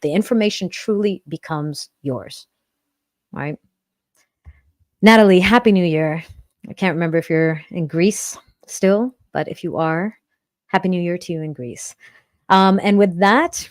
the information truly becomes yours. Right? Natalie, Happy New Year. I can't remember if you're in Greece still, but if you are, Happy New Year to you in Greece. And with that,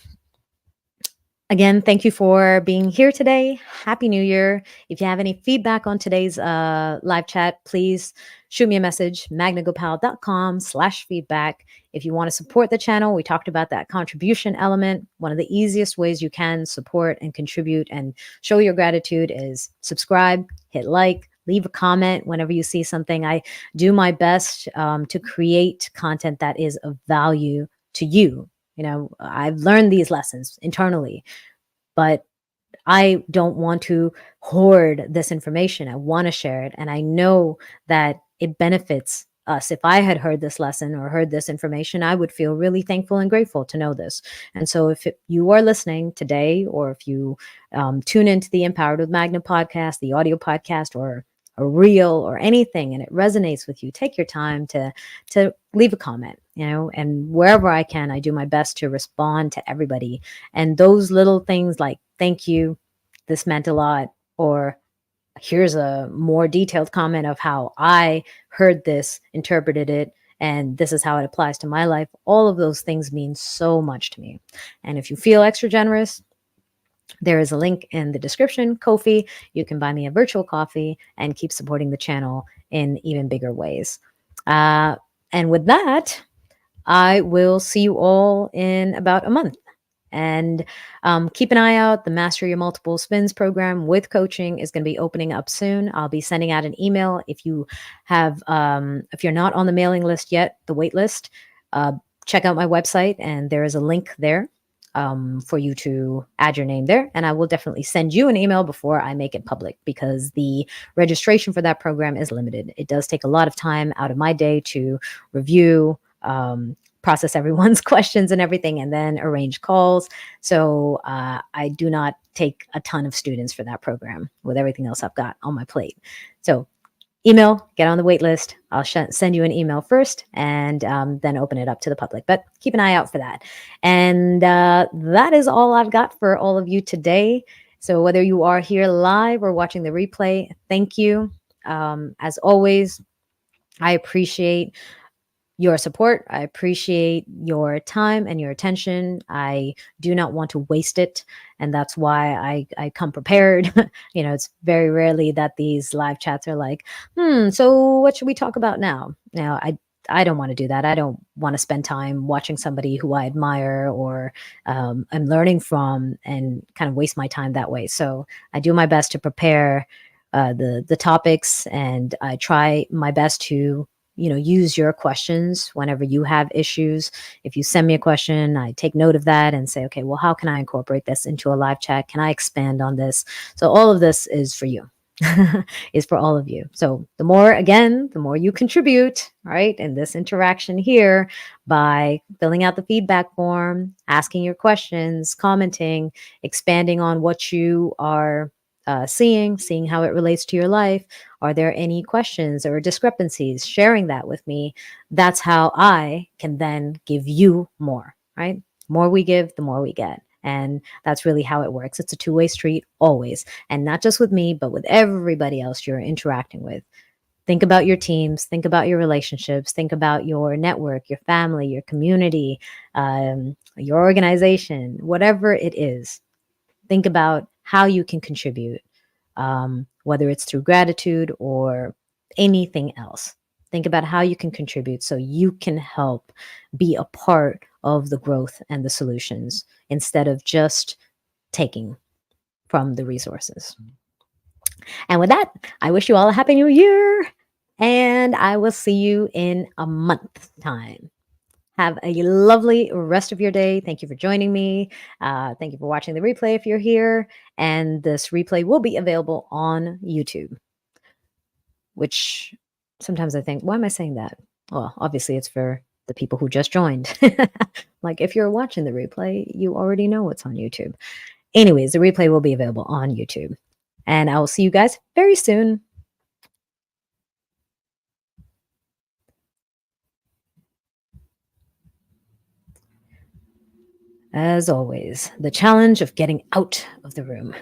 again, thank you for being here today. Happy New Year. If you have any feedback on today's live chat, please shoot me a message, magnagopal.com/feedback. If you want to support the channel, we talked about that contribution element. One of the easiest ways you can support and contribute and show your gratitude is subscribe, hit like, leave a comment whenever you see something. I do my best to create content that is of value to you. I've learned these lessons internally, but I don't want to hoard this information. I want to share it. And I know that it benefits us. If I had heard this lesson or heard this information, I would feel really thankful and grateful to know this. And so if you are listening today, or if you tune into the Empowered with Magna podcast, the audio podcast, or a reel or anything and it resonates with you, take your time to leave a comment, and wherever I can, I do my best to respond to everybody. And those little things like, thank you, this meant a lot, or here's a more detailed comment of how I heard this, interpreted it, and this is how it applies to my life. All of those things mean so much to me. And if you feel extra generous, there is a link in the description, Ko-fi. You can buy me a virtual coffee and keep supporting the channel in even bigger ways. And with that, I will see you all in about a month. And keep an eye out. The Master Your Multiple Spins program with coaching is going to be opening up soon. I'll be sending out an email. If you have, if you're not on the mailing list yet, the wait list, check out my website, and there is a link there for you to add your name there. And I will definitely send you an email before I make it public, because the registration for that program is limited. It does take a lot of time out of my day to review, process everyone's questions and everything, and then arrange calls. So I do not take a ton of students for that program with everything else I've got on my plate. So email, get on the wait list. I'll send you an email first, and then open it up to the public. But keep an eye out for that. And that is all I've got for all of you today. So whether you are here live or watching the replay, thank you. As always, I appreciate your support. I appreciate your time and your attention. I do not want to waste it. And that's why I come prepared. It's very rarely that these live chats are like, so what should we talk about now? Now, I don't want to do that. I don't want to spend time watching somebody who I admire or I'm learning from and kind of waste my time that way. So I do my best to prepare the topics, and I try my best to use your questions whenever you have issues. If you send me a question, I take note of that and say, okay, well, how can I incorporate this into a live chat? Can I expand on this? So all of this is for you, is for all of you. So the more you contribute, right, in this interaction here by filling out the feedback form, asking your questions, commenting, expanding on what you are seeing how it relates to your life. Are there any questions or discrepancies? Sharing that with me. That's how I can then give you more, right? More we give, the more we get. And that's really how it works. It's a two-way street always. And not just with me, but with everybody else you're interacting with. Think about your teams, think about your relationships, think about your network, your family, your community, your organization, whatever it is. Think about how you can contribute, whether it's through gratitude or anything else. Think about how you can contribute so you can help be a part of the growth and the solutions instead of just taking from the resources. And with that, I wish you all a happy new year, and I will see you in a month's time. Have a lovely rest of your day. Thank you for joining me. Thank you for watching the replay if you're here. And this replay will be available on YouTube, which sometimes I think, why am I saying that? Well, obviously it's for the people who just joined. Like if you're watching the replay, you already know what's on YouTube. Anyways, the replay will be available on YouTube. And I will see you guys very soon. As always, the challenge of getting out of the room.